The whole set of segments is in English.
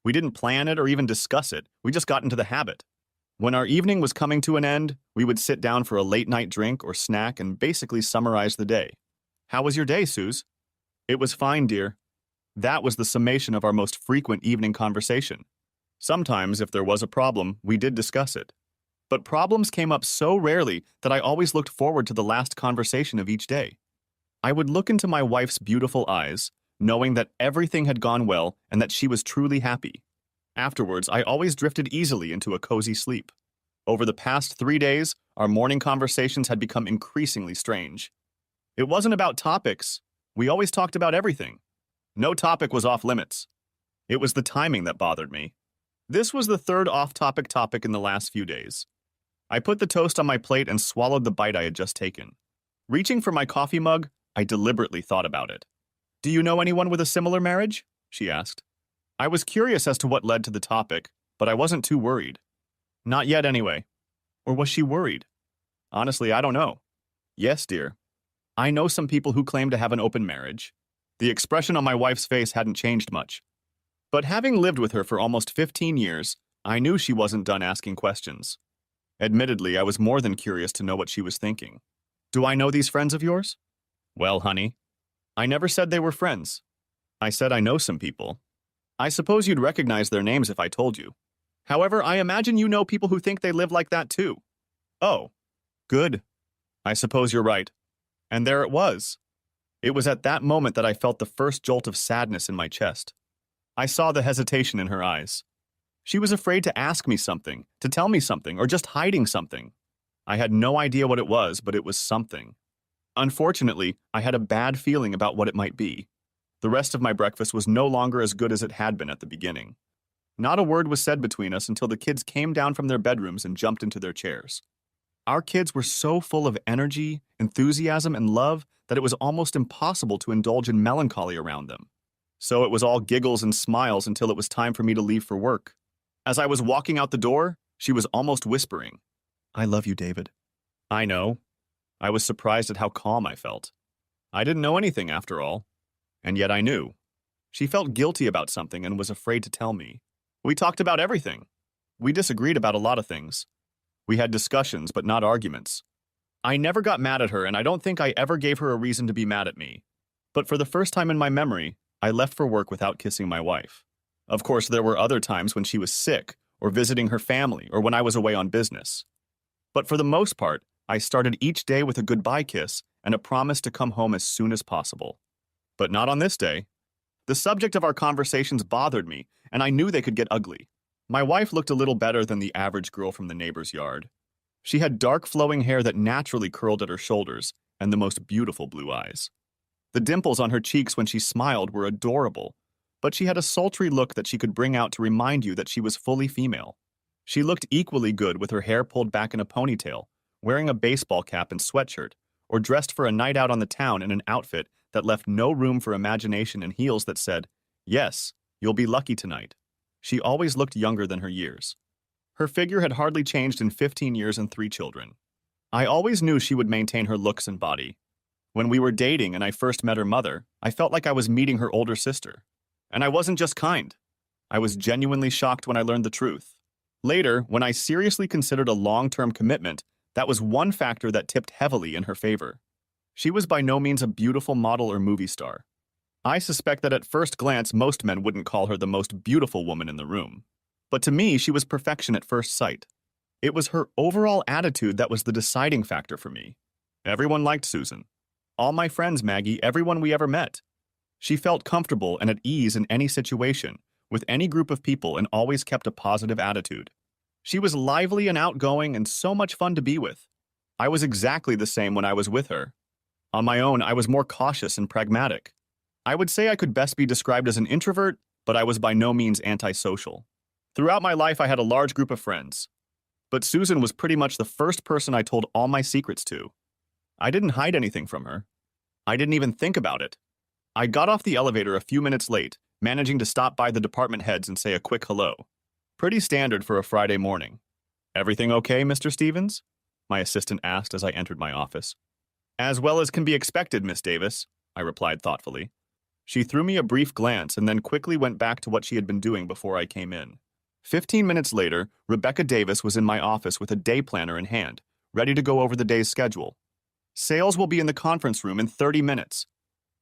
We didn't plan it or even discuss it, we just got into the habit. When our evening was coming to an end, we would sit down for a late-night drink or snack and basically summarize the day. How was your day, Suze? It was fine, dear. That was the summation of our most frequent evening conversation. Sometimes, if there was a problem, we did discuss it. But problems came up so rarely that I always looked forward to the last conversation of each day. I would look into my wife's beautiful eyes, knowing that everything had gone well and that she was truly happy. Afterwards, I always drifted easily into a cozy sleep. Over the past 3 days, our morning conversations had become increasingly strange. It wasn't about topics. We always talked about everything. No topic was off limits. It was the timing that bothered me. This was the third off-topic topic in the last few days. I put the toast on my plate and swallowed the bite I had just taken. Reaching for my coffee mug, I deliberately thought about it. "Do you know anyone with a similar marriage?" she asked. I was curious as to what led to the topic, but I wasn't too worried. Not yet, anyway. Or was she worried? Honestly, I don't know. Yes, dear. I know some people who claim to have an open marriage. The expression on my wife's face hadn't changed much. But having lived with her for almost 15 years, I knew she wasn't done asking questions. Admittedly, I was more than curious to know what she was thinking. "Do I know these friends of yours?" "Well, honey, I never said they were friends. I said I know some people. I suppose you'd recognize their names if I told you. However, I imagine you know people who think they live like that too." "Oh, good. I suppose you're right." And there it was. It was at that moment that I felt the first jolt of sadness in my chest. I saw the hesitation in her eyes. She was afraid to ask me something, to tell me something, or just hiding something. I had no idea what it was, but it was something. Unfortunately, I had a bad feeling about what it might be. The rest of my breakfast was no longer as good as it had been at the beginning. Not a word was said between us until the kids came down from their bedrooms and jumped into their chairs. Our kids were so full of energy, enthusiasm, and love that it was almost impossible to indulge in melancholy around them. So it was all giggles and smiles until it was time for me to leave for work. As I was walking out the door, she was almost whispering, "I love you, David." I know. I was surprised at how calm I felt. I didn't know anything after all. And yet I knew. She felt guilty about something and was afraid to tell me. We talked about everything. We disagreed about a lot of things. We had discussions, but not arguments. I never got mad at her, and I don't think I ever gave her a reason to be mad at me. But for the first time in my memory, I left for work without kissing my wife. Of course, there were other times when she was sick, or visiting her family, or when I was away on business. But for the most part, I started each day with a goodbye kiss and a promise to come home as soon as possible. But not on this day. The subject of our conversations bothered me, and I knew they could get ugly. My wife looked a little better than the average girl from the neighbor's yard. She had dark flowing hair that naturally curled at her shoulders, and the most beautiful blue eyes. The dimples on her cheeks when she smiled were adorable, but she had a sultry look that she could bring out to remind you that she was fully female. She looked equally good with her hair pulled back in a ponytail, wearing a baseball cap and sweatshirt, or dressed for a night out on the town in an outfit that left no room for imagination and heels that said, "Yes, you'll be lucky tonight." She always looked younger than her years. Her figure had hardly changed in 15 years and 3 children. I always knew she would maintain her looks and body. When we were dating and I first met her mother, I felt like I was meeting her older sister. And I wasn't just kind. I was genuinely shocked when I learned the truth. Later, when I seriously considered a long-term commitment, that was one factor that tipped heavily in her favor. She was by no means a beautiful model or movie star. I suspect that at first glance, most men wouldn't call her the most beautiful woman in the room. But to me, she was perfection at first sight. It was her overall attitude that was the deciding factor for me. Everyone liked Susan. All my friends, Maggie, everyone we ever met. She felt comfortable and at ease in any situation, with any group of people, and always kept a positive attitude. She was lively and outgoing and so much fun to be with. I was exactly the same when I was with her. On my own, I was more cautious and pragmatic. I would say I could best be described as an introvert, but I was by no means antisocial. Throughout my life, I had a large group of friends. But Susan was pretty much the first person I told all my secrets to. I didn't hide anything from her. I didn't even think about it. I got off the elevator a few minutes late, managing to stop by the department heads and say a quick hello. Pretty standard for a Friday morning. "Everything okay, Mr. Stevens?" my assistant asked as I entered my office. "As well as can be expected, Miss Davis," I replied thoughtfully. She threw me a brief glance and then quickly went back to what she had been doing before I came in. 15 minutes later, Rebecca Davis was in my office with a day planner in hand, ready to go over the day's schedule. Sales will be in the conference room in 30 minutes.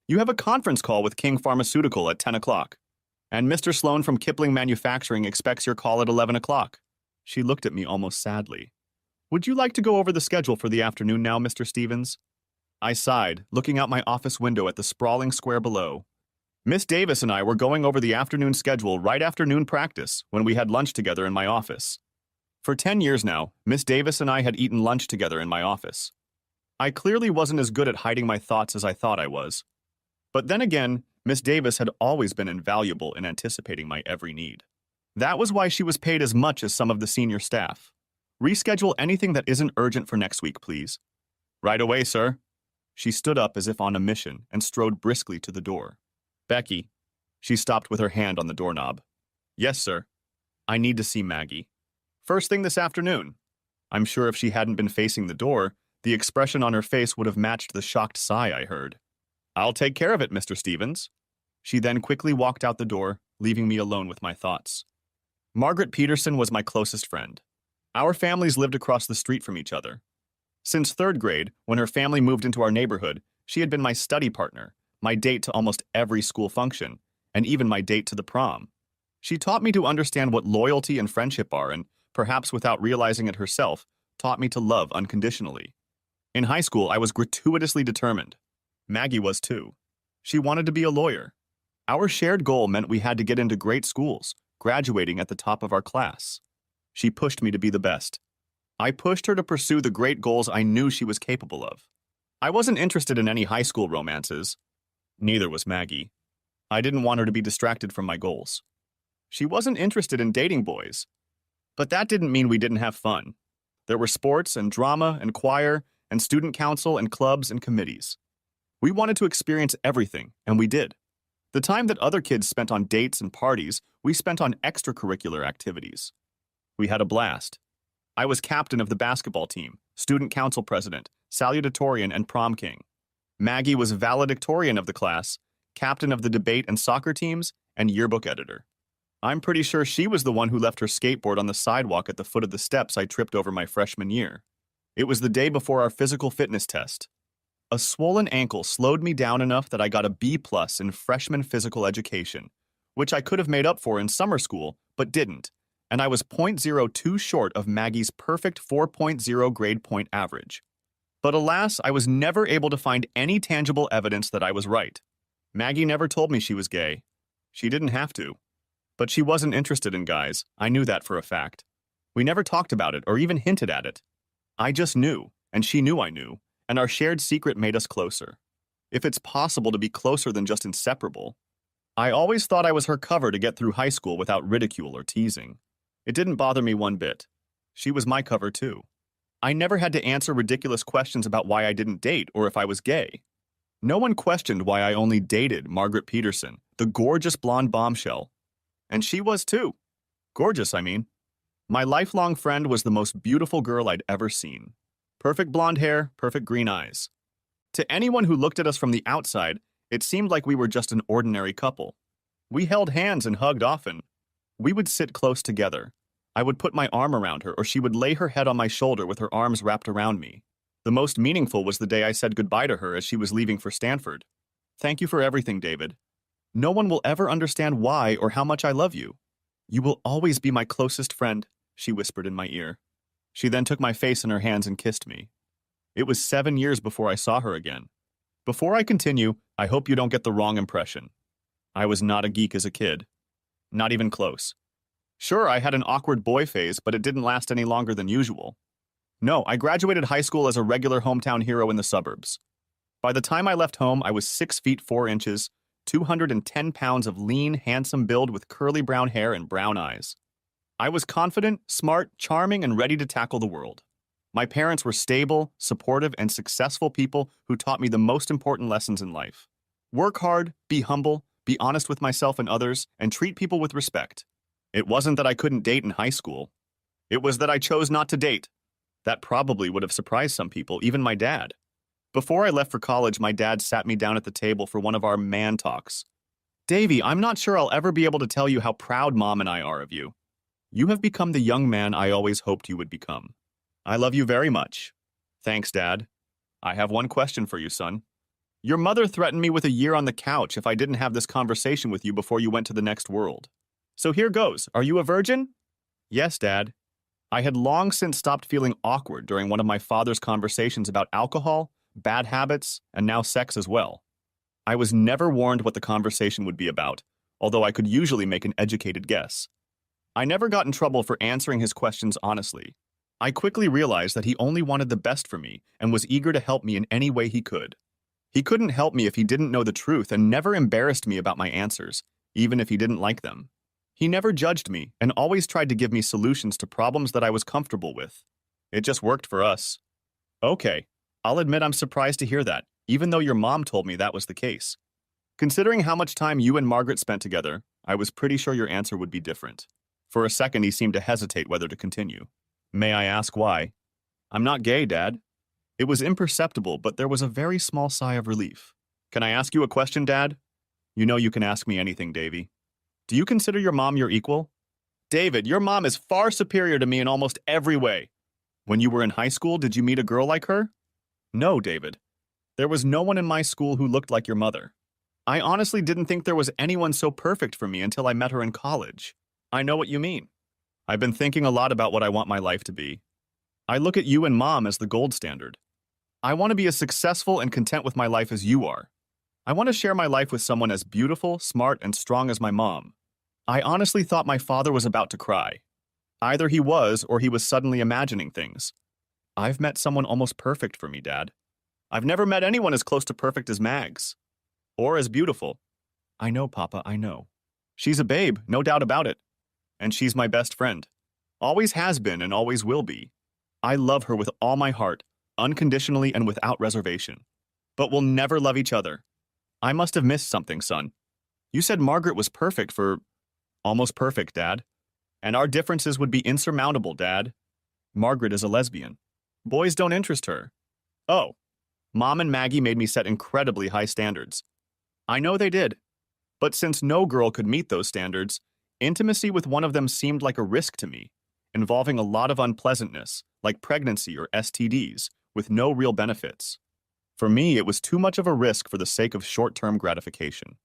You have a conference call with King Pharmaceutical at 10 o'clock. And Mr. Sloan from Kipling Manufacturing expects your call at 11 o'clock. She looked at me almost sadly. Would you like to go over the schedule for the afternoon now, Mr. Stevens? I sighed, looking out my office window at the sprawling square below. Miss Davis and I were going over the afternoon schedule right after noon practice when we had lunch together in my office. For 10 years now, Miss Davis and I had eaten lunch together in my office. I clearly wasn't as good at hiding my thoughts as I thought I was. But then again, Miss Davis had always been invaluable in anticipating my every need. That was why she was paid as much as some of the senior staff. Reschedule anything that isn't urgent for next week, please. Right away, sir. She stood up as if on a mission and strode briskly to the door. Becky. She stopped with her hand on the doorknob. Yes, sir. I need to see Maggie. First thing this afternoon. I'm sure if she hadn't been facing the door, the expression on her face would have matched the shocked sigh I heard. I'll take care of it, Mr. Stevens. She then quickly walked out the door, leaving me alone with my thoughts. Margaret Peterson was my closest friend. Our families lived across the street from each other. Since third grade, when her family moved into our neighborhood, she had been my study partner, my date to almost every school function, and even my date to the prom. She taught me to understand what loyalty and friendship are and, perhaps without realizing it herself, taught me to love unconditionally. In high school, I was gratuitously determined. Maggie was too. She wanted to be a lawyer. Our shared goal meant we had to get into great schools, graduating at the top of our class. She pushed me to be the best. I pushed her to pursue the great goals I knew she was capable of. I wasn't interested in any high school romances. Neither was Maggie. I didn't want her to be distracted from my goals. She wasn't interested in dating boys. But that didn't mean we didn't have fun. There were sports and drama and choir and student council and clubs and committees. We wanted to experience everything, and we did. The time that other kids spent on dates and parties, we spent on extracurricular activities. We had a blast. I was captain of the basketball team, student council president, salutatorian, and prom king. Maggie was valedictorian of the class, captain of the debate and soccer teams, and yearbook editor. I'm pretty sure she was the one who left her skateboard on the sidewalk at the foot of the steps I tripped over my freshman year. It was the day before our physical fitness test. A swollen ankle slowed me down enough that I got a B+ in freshman physical education, which I could have made up for in summer school, but didn't, and I was .02 short of Maggie's perfect 4.0 grade point average. But alas, I was never able to find any tangible evidence that I was right. Maggie never told me she was gay. She didn't have to. But she wasn't interested in guys. I knew that for a fact. We never talked about it or even hinted at it. I just knew, and she knew I knew, and our shared secret made us closer. If it's possible to be closer than just inseparable. I always thought I was her cover to get through high school without ridicule or teasing. It didn't bother me one bit. She was my cover too. I never had to answer ridiculous questions about why I didn't date or if I was gay. No one questioned why I only dated Margaret Peterson, the gorgeous blonde bombshell. And she was too. Gorgeous, I mean. My lifelong friend was the most beautiful girl I'd ever seen. Perfect blonde hair, perfect green eyes. To anyone who looked at us from the outside, it seemed like we were just an ordinary couple. We held hands and hugged often. We would sit close together. I would put my arm around her, or she would lay her head on my shoulder with her arms wrapped around me. The most meaningful was the day I said goodbye to her as she was leaving for Stanford. Thank you for everything, David. No one will ever understand why or how much I love you. You will always be my closest friend, she whispered in my ear. She then took my face in her hands and kissed me. It was 7 years before I saw her again. Before I continue, I hope you don't get the wrong impression. I was not a geek as a kid. Not even close. Sure, I had an awkward boy phase, but it didn't last any longer than usual. No, I graduated high school as a regular hometown hero in the suburbs. By the time I left home, I was 6 feet 4 inches, 210 pounds of lean, handsome build with curly brown hair and brown eyes. I was confident, smart, charming, and ready to tackle the world. My parents were stable, supportive, and successful people who taught me the most important lessons in life. Work hard, be humble, be honest with myself and others, and treat people with respect. It wasn't that I couldn't date in high school. It was that I chose not to date. That probably would have surprised some people, even my dad. Before I left for college, my dad sat me down at the table for one of our man talks. Davy, I'm not sure I'll ever be able to tell you how proud Mom and I are of you. You have become the young man I always hoped you would become. I love you very much. Thanks, Dad. I have one question for you, son. Your mother threatened me with a year on the couch if I didn't have this conversation with you before you went to the next world. So here goes. Are you a virgin? Yes, Dad. I had long since stopped feeling awkward during one of my father's conversations about alcohol, bad habits, and now sex as well. I was never warned what the conversation would be about, although I could usually make an educated guess. I never got in trouble for answering his questions honestly. I quickly realized that he only wanted the best for me and was eager to help me in any way he could. He couldn't help me if he didn't know the truth and never embarrassed me about my answers, even if he didn't like them. He never judged me and always tried to give me solutions to problems that I was comfortable with. It just worked for us. Okay, I'll admit I'm surprised to hear that, even though your mom told me that was the case. Considering how much time you and Margaret spent together, I was pretty sure your answer would be different. For a second, he seemed to hesitate whether to continue. May I ask why? I'm not gay, Dad. It was imperceptible, but there was a very small sigh of relief. Can I ask you a question, Dad? You know you can ask me anything, Davy. Do you consider your mom your equal? David, your mom is far superior to me in almost every way. When you were in high school, did you meet a girl like her? No, David. There was no one in my school who looked like your mother. I honestly didn't think there was anyone so perfect for me until I met her in college. I know what you mean. I've been thinking a lot about what I want my life to be. I look at you and Mom as the gold standard. I want to be as successful and content with my life as you are. I want to share my life with someone as beautiful, smart, and strong as my mom. I honestly thought my father was about to cry. Either he was or he was suddenly imagining things. I've met someone almost perfect for me, Dad. I've never met anyone as close to perfect as Mags. Or as beautiful. I know, Papa, I know. She's a babe, no doubt about it. And she's my best friend. Always has been and always will be. I love her with all my heart, unconditionally and without reservation. But we'll never love each other. I must have missed something, son. You said Margaret was perfect for... Almost perfect, Dad. And our differences would be insurmountable, Dad. Margaret is a lesbian. Boys don't interest her. Oh, Mom and Maggie made me set incredibly high standards. I know they did. But since no girl could meet those standards, intimacy with one of them seemed like a risk to me, involving a lot of unpleasantness, like pregnancy or STDs, with no real benefits. For me, it was too much of a risk for the sake of short-term gratification.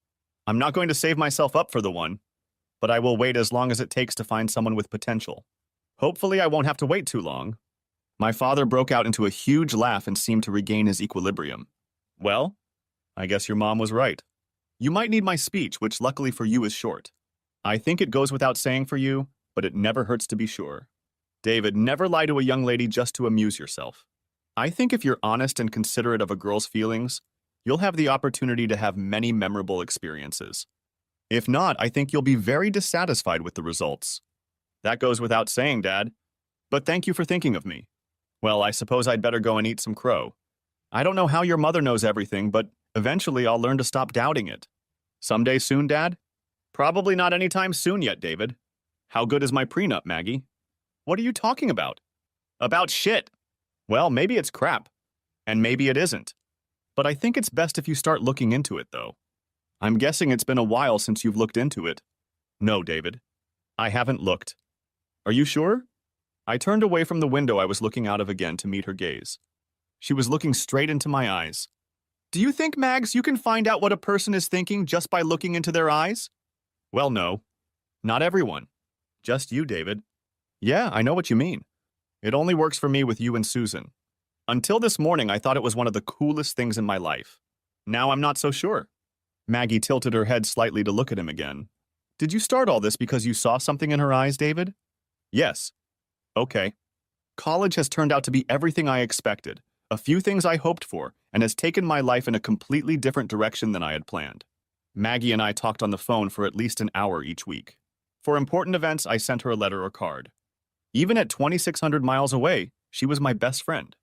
I'm not going to save myself up for the one, but I will wait as long as it takes to find someone with potential. Hopefully, I won't have to wait too long. My father broke out into a huge laugh and seemed to regain his equilibrium. Well, I guess your mom was right. You might need my speech, which luckily for you is short. I think it goes without saying for you, but it never hurts to be sure. David, never lie to a young lady just to amuse yourself. I think if you're honest and considerate of a girl's feelings, you'll have the opportunity to have many memorable experiences. If not, I think you'll be very dissatisfied with the results. That goes without saying, Dad. But thank you for thinking of me. Well, I suppose I'd better go and eat some crow. I don't know how your mother knows everything, but eventually I'll learn to stop doubting it. Someday soon, Dad? Probably not anytime soon yet, David. How good is my prenup, Maggie? What are you talking about? About shit. Well, maybe it's crap. And maybe it isn't. But I think it's best if you start looking into it, though. I'm guessing it's been a while since you've looked into it. No, David. I haven't looked. Are you sure? I turned away from the window I was looking out of again to meet her gaze. She was looking straight into my eyes. Do you think, Mags, you can find out what a person is thinking just by looking into their eyes? Well, no. Not everyone. Just you, David. Yeah, I know what you mean. It only works for me with you and Susan. Until this morning, I thought it was one of the coolest things in my life. Now I'm not so sure. Maggie tilted her head slightly to look at him again. Did you start all this because you saw something in her eyes, David? Yes. Okay. College has turned out to be everything I expected, a few things I hoped for, and has taken my life in a completely different direction than I had planned. Maggie and I talked on the phone for at least an hour each week. For important events, I sent her a letter or card. Even at 2,600 miles away, she was my best friend.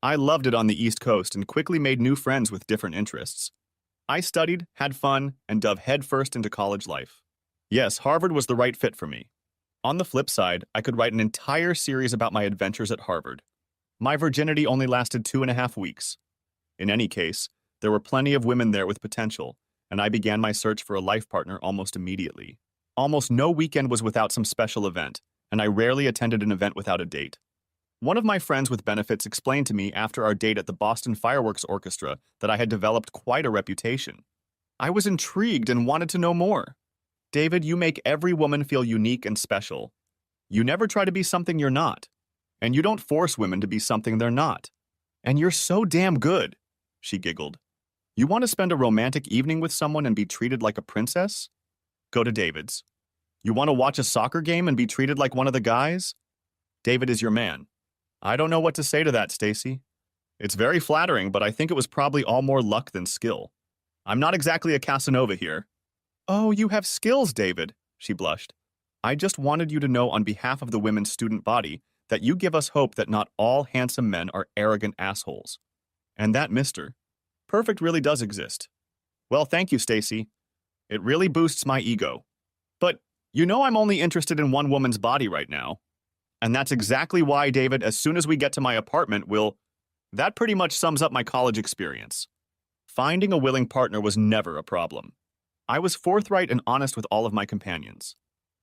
I loved it on the East Coast and quickly made new friends with different interests. I studied, had fun, and dove headfirst into college life. Yes, Harvard was the right fit for me. On the flip side, I could write an entire series about my adventures at Harvard. My virginity only lasted 2.5 weeks. In any case, there were plenty of women there with potential, and I began my search for a life partner almost immediately. Almost no weekend was without some special event, and I rarely attended an event without a date. One of my friends with benefits explained to me after our date at the Boston Fireworks Orchestra that I had developed quite a reputation. I was intrigued and wanted to know more. David, you make every woman feel unique and special. You never try to be something you're not. And you don't force women to be something they're not. And you're so damn good, she giggled. You want to spend a romantic evening with someone and be treated like a princess? Go to David's. You want to watch a soccer game and be treated like one of the guys? David is your man. I don't know what to say to that, Stacy. It's very flattering, but I think it was probably all more luck than skill. I'm not exactly a Casanova here. Oh, you have skills, David, she blushed. I just wanted you to know on behalf of the women's student body that you give us hope that not all handsome men are arrogant assholes. And that Mr. Perfect really does exist. Well, thank you, Stacy. It really boosts my ego. But you know I'm only interested in one woman's body right now. And that's exactly why, David, as soon as we get to my apartment, that pretty much sums up my college experience. Finding a willing partner was never a problem. I was forthright and honest with all of my companions.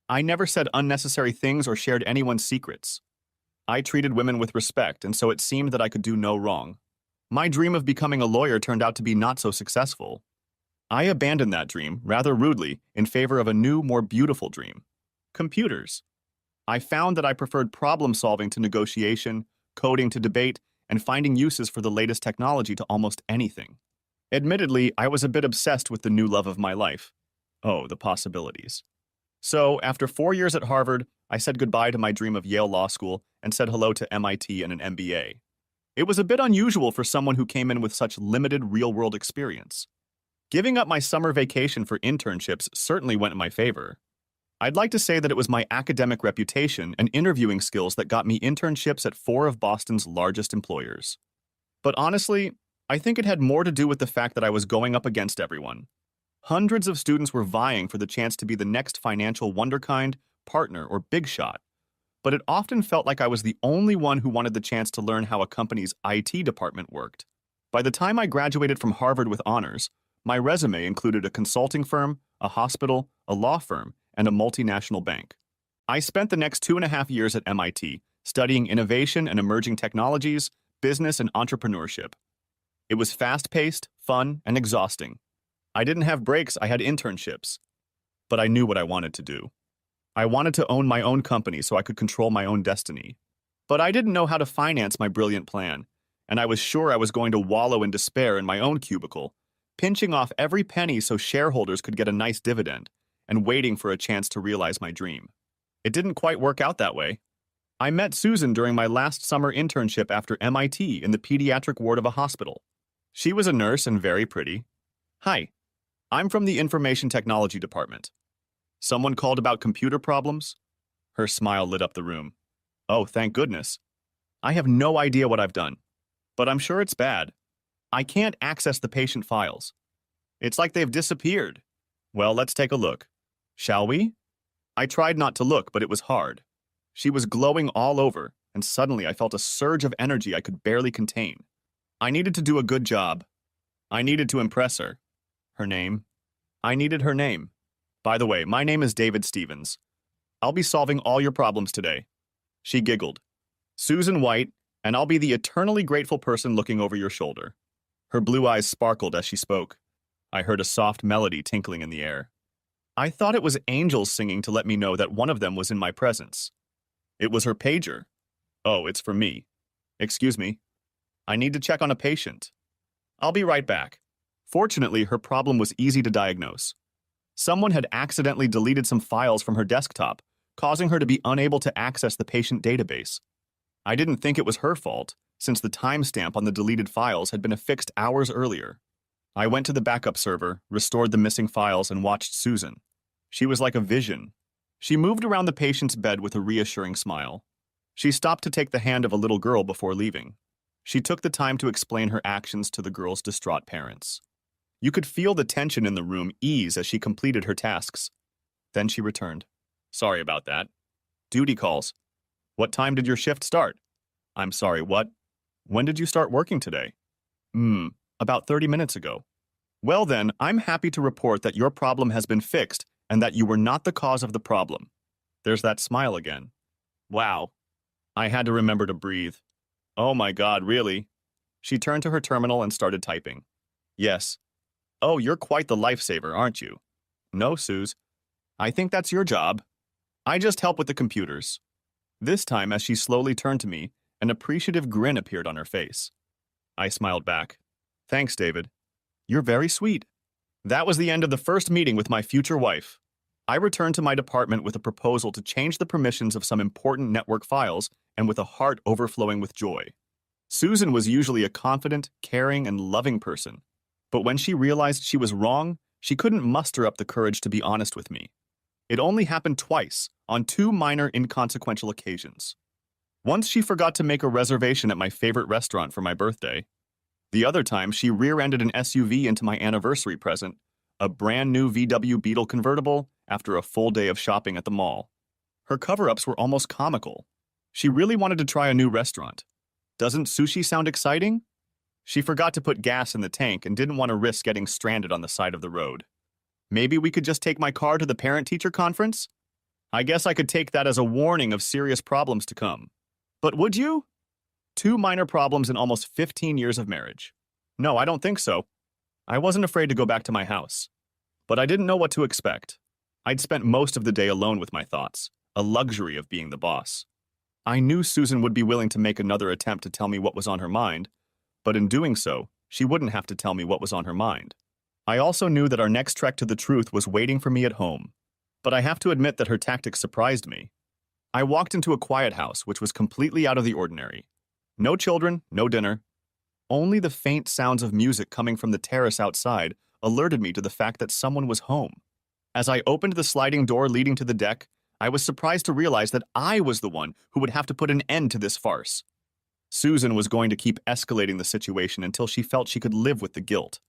I never said unnecessary things or shared anyone's secrets. I treated women with respect, and so it seemed that I could do no wrong. My dream of becoming a lawyer turned out to be not so successful. I abandoned that dream, rather rudely, in favor of a new, more beautiful dream. Computers. I found that I preferred problem-solving to negotiation, coding to debate, and finding uses for the latest technology to almost anything. Admittedly, I was a bit obsessed with the new love of my life. Oh, the possibilities. So, after 4 years at Harvard, I said goodbye to my dream of Yale Law School and said hello to MIT and an MBA. It was a bit unusual for someone who came in with such limited real-world experience. Giving up my summer vacation for internships certainly went in my favor. I'd like to say that it was my academic reputation and interviewing skills that got me internships at 4 of Boston's largest employers. But honestly, I think it had more to do with the fact that I was going up against everyone. Hundreds of students were vying for the chance to be the next financial wonderkind, partner, or big shot. But it often felt like I was the only one who wanted the chance to learn how a company's IT department worked. By the time I graduated from Harvard with honors, my resume included a consulting firm, a hospital, a law firm, and a multinational bank. I spent the next 2.5 years at MIT studying innovation and emerging technologies, business, and entrepreneurship. It was fast-paced, fun, and exhausting. I didn't have breaks, I had internships. But I knew what I wanted to do. I wanted to own my own company so I could control my own destiny. But I didn't know how to finance my brilliant plan, and I was sure I was going to wallow in despair in my own cubicle, pinching off every penny so shareholders could get a nice dividend, and waiting for a chance to realize my dream. It didn't quite work out that way. I met Susan during my last summer internship after MIT in the pediatric ward of a hospital. She was a nurse and very pretty. Hi, I'm from the information technology department. Someone called about computer problems? Her smile lit up the room. Oh, thank goodness. I have no idea what I've done, but I'm sure it's bad. I can't access the patient files. It's like they've disappeared. Well, let's take a look. Shall we? I tried not to look, but it was hard. She was glowing all over, and suddenly I felt a surge of energy I could barely contain. I needed to do a good job. I needed to impress her. Her name? I needed her name. By the way, my name is David Stevens. I'll be solving all your problems today. She giggled. Susan White, and I'll be the eternally grateful person looking over your shoulder. Her blue eyes sparkled as she spoke. I heard a soft melody tinkling in the air. I thought it was angels singing to let me know that one of them was in my presence. It was her pager. Oh, it's for me. Excuse me. I need to check on a patient. I'll be right back. Fortunately, her problem was easy to diagnose. Someone had accidentally deleted some files from her desktop, causing her to be unable to access the patient database. I didn't think it was her fault, since the timestamp on the deleted files had been affixed hours earlier. I went to the backup server, restored the missing files, and watched Susan. She was like a vision. She moved around the patient's bed with a reassuring smile. She stopped to take the hand of a little girl before leaving. She took the time to explain her actions to the girl's distraught parents. You could feel the tension in the room ease as she completed her tasks. Then she returned. Sorry about that. Duty calls. What time did your shift start? I'm sorry, what? When did you start working today? About 30 minutes ago. Well then, I'm happy to report that your problem has been fixed and that you were not the cause of the problem. There's that smile again. Wow. I had to remember to breathe. Oh my God, really? She turned to her terminal and started typing. Yes. Oh, you're quite the lifesaver, aren't you? No, Suze. I think that's your job. I just help with the computers. This time, as she slowly turned to me, an appreciative grin appeared on her face. I smiled back. Thanks, David. You're very sweet. That was the end of the first meeting with my future wife. I returned to my department with a proposal to change the permissions of some important network files and with a heart overflowing with joy. Susan was usually a confident, caring, and loving person, but when she realized she was wrong, she couldn't muster up the courage to be honest with me. It only happened twice, on two minor, inconsequential occasions. Once she forgot to make a reservation at my favorite restaurant for my birthday. The other time, she rear-ended an SUV into my anniversary present, a brand new VW Beetle convertible, after a full day of shopping at the mall. Her cover-ups were almost comical. She really wanted to try a new restaurant. Doesn't sushi sound exciting? She forgot to put gas in the tank and didn't want to risk getting stranded on the side of the road. Maybe we could just take my car to the parent-teacher conference? I guess I could take that as a warning of serious problems to come. But would you? Two minor problems in almost 15 years of marriage. No, I don't think so. I wasn't afraid to go back to my house. But I didn't know what to expect. I'd spent most of the day alone with my thoughts, a luxury of being the boss. I knew Susan would be willing to make another attempt to tell me what was on her mind, but in doing so, she wouldn't have to tell me what was on her mind. I also knew that our next trek to the truth was waiting for me at home, but I have to admit that her tactics surprised me. I walked into a quiet house, which was completely out of the ordinary. No children, no dinner. Only the faint sounds of music coming from the terrace outside alerted me to the fact that someone was home. As I opened the sliding door leading to the deck, I was surprised to realize that I was the one who would have to put an end to this farce. Susan was going to keep escalating the situation until she felt she could live with the guilt.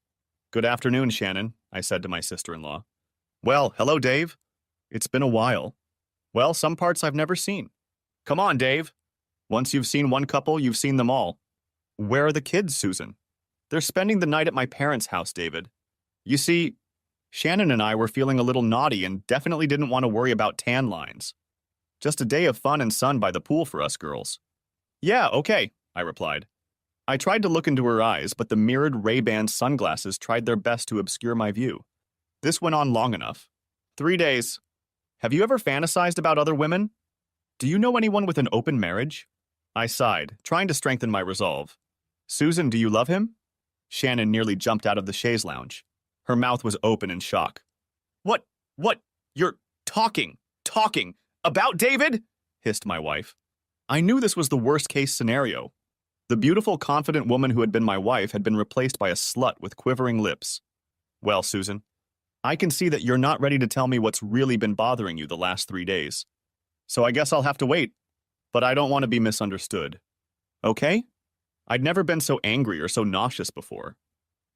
Good afternoon, Shannon, I said to my sister-in-law. Well, hello, Dave. It's been a while. Well, some parts I've never seen. Come on, Dave. Once you've seen one couple, you've seen them all. Where are the kids, Susan? They're spending the night at my parents' house, David. You see, Shannon and I were feeling a little naughty and definitely didn't want to worry about tan lines. Just a day of fun and sun by the pool for us girls. Yeah, okay, I replied. I tried to look into her eyes, but the mirrored Ray-Ban sunglasses tried their best to obscure my view. This went on long enough. 3 days. Have you ever fantasized about other women? Do you know anyone with an open marriage? I sighed, trying to strengthen my resolve. Susan, do you love him? Shannon nearly jumped out of the chaise lounge. Her mouth was open in shock. What? You're talking about David? Hissed my wife. I knew this was the worst-case scenario. The beautiful, confident woman who had been my wife had been replaced by a slut with quivering lips. Well, Susan, I can see that you're not ready to tell me what's really been bothering you the last 3 days. So I guess I'll have to wait. But I don't want to be misunderstood. Okay? I'd never been so angry or so nauseous before.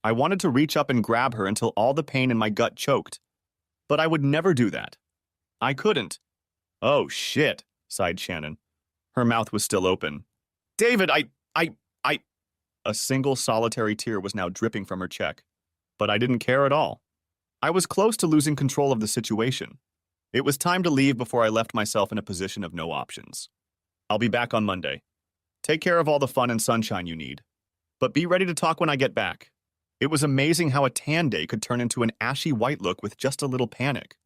I wanted to reach up and grab her until all the pain in my gut choked. But I would never do that. I couldn't. Oh, shit, sighed Shannon. Her mouth was still open. David, I... A single solitary tear was now dripping from her cheek. But I didn't care at all. I was close to losing control of the situation. It was time to leave before I left myself in a position of no options. I'll be back on Monday. Take care of all the fun and sunshine you need. But be ready to talk when I get back. It was amazing how a tan day could turn into an ashy white look with just a little panic.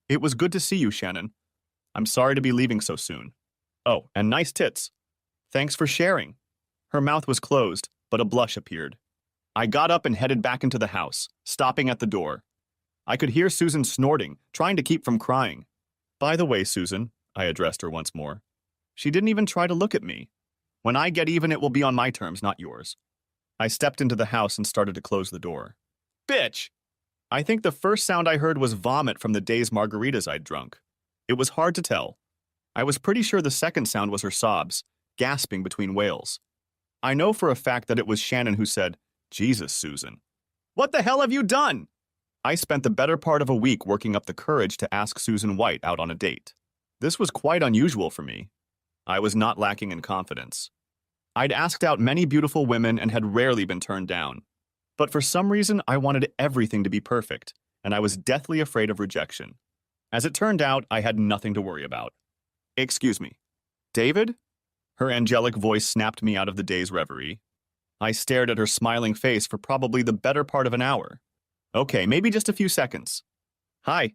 It was good to see you, Shannon. I'm sorry to be leaving so soon. Oh, and nice tits. Thanks for sharing. Her mouth was closed, but a blush appeared. I got up and headed back into the house, stopping at the door. I could hear Susan snorting, trying to keep from crying. By the way, Susan, I addressed her once more. She didn't even try to look at me. When I get even, it will be on my terms, not yours. I stepped into the house and started to close the door. Bitch! I think the first sound I heard was vomit from the day's margaritas I'd drunk. It was hard to tell. I was pretty sure the second sound was her sobs, gasping between wails. I know for a fact that it was Shannon who said, Jesus, Susan. What the hell have you done? I spent the better part of a week working up the courage to ask Susan White out on a date. This was quite unusual for me. I was not lacking in confidence. I'd asked out many beautiful women and had rarely been turned down. But for some reason, I wanted everything to be perfect, and I was deathly afraid of rejection. As it turned out, I had nothing to worry about. Excuse me. David? Her angelic voice snapped me out of the day's reverie. I stared at her smiling face for probably the better part of an hour. Okay, maybe just a few seconds. Hi.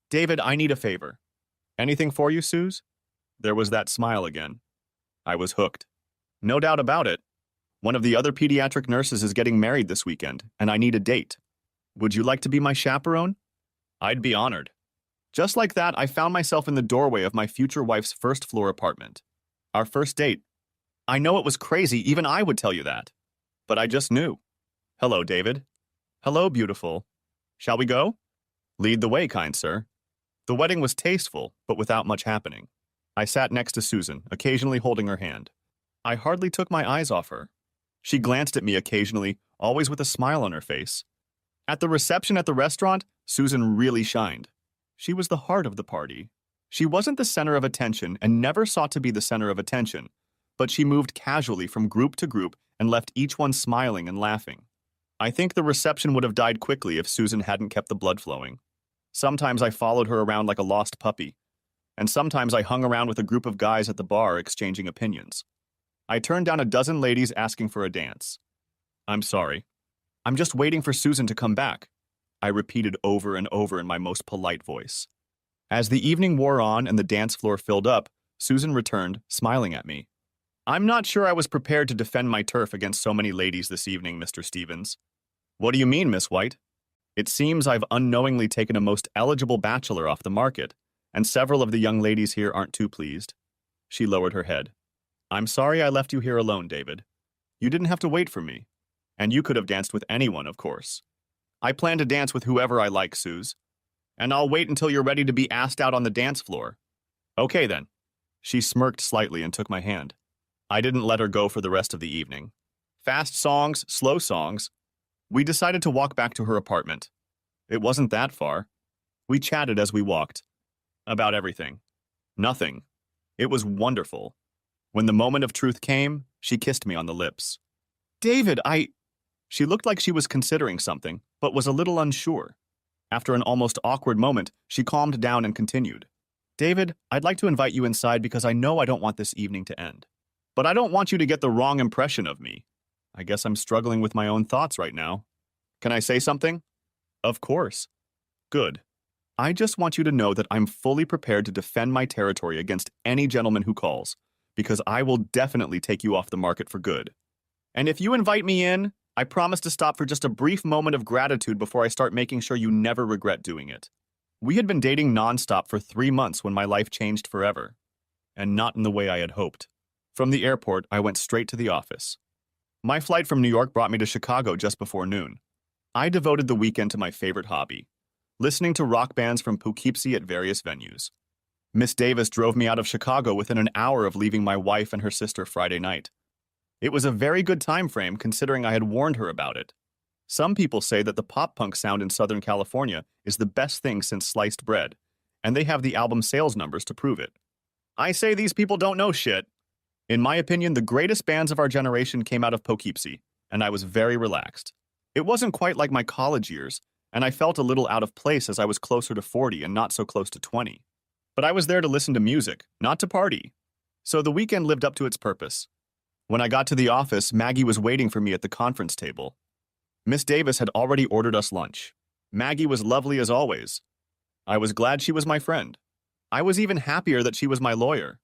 David, I need a favor. Anything for you, Suze? There was that smile again. I was hooked. No doubt about it. One of the other pediatric nurses is getting married this weekend, and I need a date. Would you like to be my chaperone? I'd be honored. Just like that, I found myself in the doorway of my future wife's first-floor apartment. Our first date. I know it was crazy, even I would tell you that. But I just knew. Hello, David. Hello, beautiful. Shall we go? Lead the way, kind sir. The wedding was tasteful, but without much happening. I sat next to Susan, occasionally holding her hand. I hardly took my eyes off her. She glanced at me occasionally, always with a smile on her face. At the reception at the restaurant, Susan really shined. She was the heart of the party. She wasn't the center of attention and never sought to be the center of attention, but she moved casually from group to group and left each one smiling and laughing. I think the reception would have died quickly if Susan hadn't kept the blood flowing. Sometimes I followed her around like a lost puppy, and sometimes I hung around with a group of guys at the bar exchanging opinions. I turned down a dozen ladies asking for a dance. I'm sorry. I'm just waiting for Susan to come back, I repeated over and over in my most polite voice. As the evening wore on and the dance floor filled up, Susan returned, smiling at me. I'm not sure I was prepared to defend my turf against so many ladies this evening, Mr. Stevens. What do you mean, Miss White? It seems I've unknowingly taken a most eligible bachelor off the market, and several of the young ladies here aren't too pleased. She lowered her head. I'm sorry I left you here alone, David. You didn't have to wait for me. And you could have danced with anyone, of course. I plan to dance with whoever I like, Suze. And I'll wait until you're ready to be asked out on the dance floor. Okay, then. She smirked slightly and took my hand. I didn't let her go for the rest of the evening. Fast songs, slow songs. We decided to walk back to her apartment. It wasn't that far. We chatted as we walked. About everything. Nothing. It was wonderful. When the moment of truth came, she kissed me on the lips. David, She looked like she was considering something, but was a little unsure. After an almost awkward moment, she calmed down and continued. David, I'd like to invite you inside because I know I don't want this evening to end. But I don't want you to get the wrong impression of me. I guess I'm struggling with my own thoughts right now. Can I say something? Of course. Good. I just want you to know that I'm fully prepared to defend my territory against any gentleman who calls, because I will definitely take you off the market for good. And if you invite me in, I promise to stop for just a brief moment of gratitude before I start making sure you never regret doing it. We had been dating nonstop for 3 months when my life changed forever. And not in the way I had hoped. From the airport, I went straight to the office. My flight from New York brought me to Chicago just before noon. I devoted the weekend to my favorite hobby, listening to rock bands from Poughkeepsie at various venues. Miss Davis drove me out of Chicago within an hour of leaving my wife and her sister Friday night. It was a very good time frame considering I had warned her about it. Some people say that the pop-punk sound in Southern California is the best thing since sliced bread, and they have the album sales numbers to prove it. I say these people don't know shit. In my opinion, the greatest bands of our generation came out of Poughkeepsie, and I was very relaxed. It wasn't quite like my college years, and I felt a little out of place as I was closer to 40 and not so close to 20. But I was there to listen to music, not to party. So the weekend lived up to its purpose. When I got to the office, Maggie was waiting for me at the conference table. Miss Davis had already ordered us lunch. Maggie was lovely as always. I was glad she was my friend. I was even happier that she was my lawyer.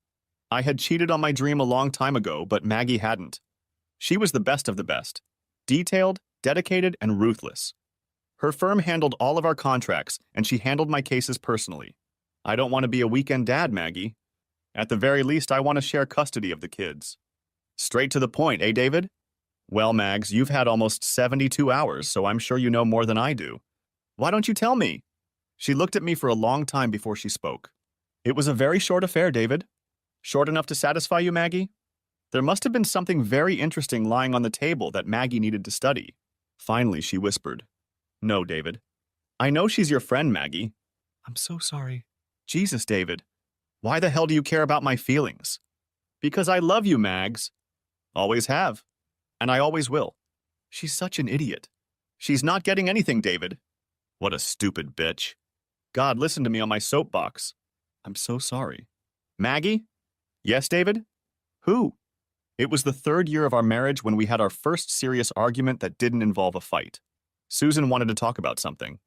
I had cheated on my dream a long time ago, but Maggie hadn't. She was the best of the best. Detailed, dedicated, and ruthless. Her firm handled all of our contracts, and she handled my cases personally. I don't want to be a weekend dad, Maggie. At the very least, I want to share custody of the kids. Straight to the point, eh, David? Well, Mags, you've had almost 72 hours, so I'm sure you know more than I do. Why don't you tell me? She looked at me for a long time before she spoke. It was a very short affair, David. Short enough to satisfy you, Maggie? There must have been something very interesting lying on the table that Maggie needed to study. Finally, she whispered. No, David. I know she's your friend, Maggie. I'm so sorry. Jesus, David. Why the hell do you care about my feelings? Because I love you, Mags. Always have. And I always will. She's such an idiot. She's not getting anything, David. What a stupid bitch. God, listen to me on my soapbox. I'm so sorry. Maggie? Yes, David? Who? It was the third year of our marriage when we had our first serious argument that didn't involve a fight. Susan wanted to talk about something.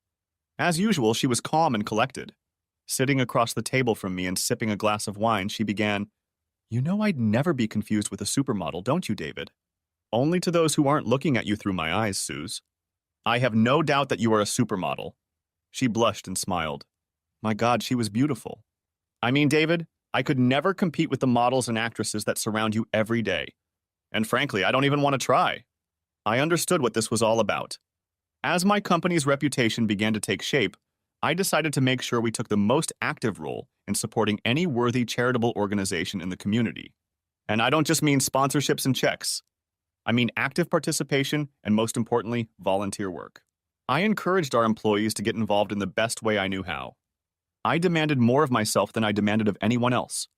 As usual, she was calm and collected. Sitting across the table from me and sipping a glass of wine, she began, "You know I'd never be confused with a supermodel, don't you, David? Only to those who aren't looking at you through my eyes, Suze. I have no doubt that you are a supermodel." She blushed and smiled. My God, she was beautiful. I mean, David, I could never compete with the models and actresses that surround you every day. And frankly, I don't even want to try. I understood what this was all about. As my company's reputation began to take shape, I decided to make sure we took the most active role in supporting any worthy charitable organization in the community. And I don't just mean sponsorships and checks. I mean active participation and, most importantly, volunteer work. I encouraged our employees to get involved in the best way I knew how. I demanded more of myself than I demanded of anyone else.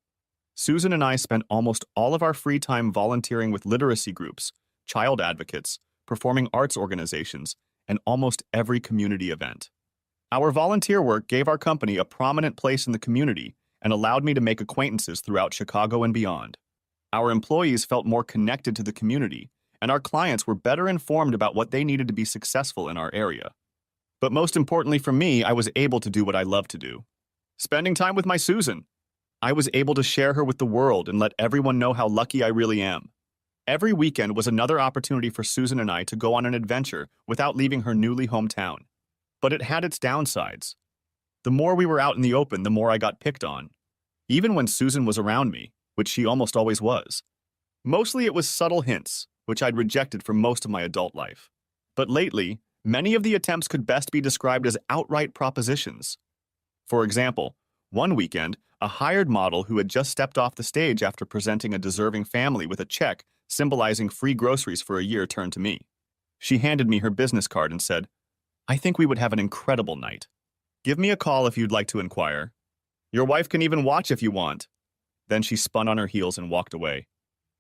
Susan and I spent almost all of our free time volunteering with literacy groups, child advocates, performing arts organizations, and almost every community event. Our volunteer work gave our company a prominent place in the community and allowed me to make acquaintances throughout Chicago and beyond. Our employees felt more connected to the community, and our clients were better informed about what they needed to be successful in our area. But most importantly for me, I was able to do what I love to do. Spending time with my Susan. I was able to share her with the world and let everyone know how lucky I really am. Every weekend was another opportunity for Susan and I to go on an adventure without leaving her newly hometown. But it had its downsides. The more we were out in the open, the more I got picked on. Even when Susan was around me, which she almost always was. Mostly it was subtle hints, which I'd rejected for most of my adult life. But lately, many of the attempts could best be described as outright propositions. For example, one weekend, a hired model who had just stepped off the stage after presenting a deserving family with a check symbolizing free groceries for a year turned to me. She handed me her business card and said, "I think we would have an incredible night. Give me a call if you'd like to inquire. Your wife can even watch if you want." Then she spun on her heels and walked away.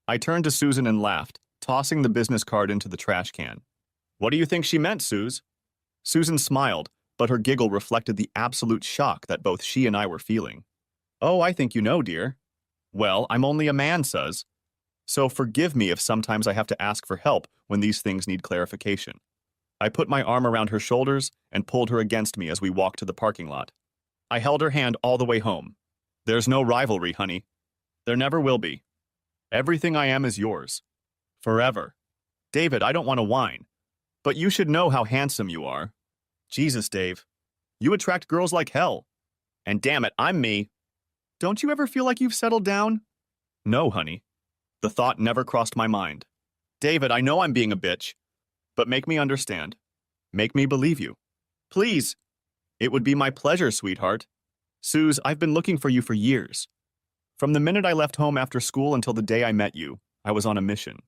I turned to Susan and laughed, tossing the business card into the trash can. "What do you think she meant, Suze?" Susan smiled, but her giggle reflected the absolute shock that both she and I were feeling. "Oh, I think you know, dear." "Well, I'm only a man, Suz. So forgive me if sometimes I have to ask for help when these things need clarification." I put my arm around her shoulders and pulled her against me as we walked to the parking lot. I held her hand all the way home. "There's no rivalry, honey. There never will be. Everything I am is yours. Forever. David, I don't want to whine, but you should know how handsome you are. Jesus, Dave. You attract girls like hell. And damn it, I'm me. Don't you ever feel like you've settled down?" "No, honey." The thought never crossed my mind. "David, I know I'm being a bitch, but make me understand. Make me believe you. Please." "It would be my pleasure, sweetheart. Suze, I've been looking for you for years. From the minute I left home after school until the day I met you, I was on a mission.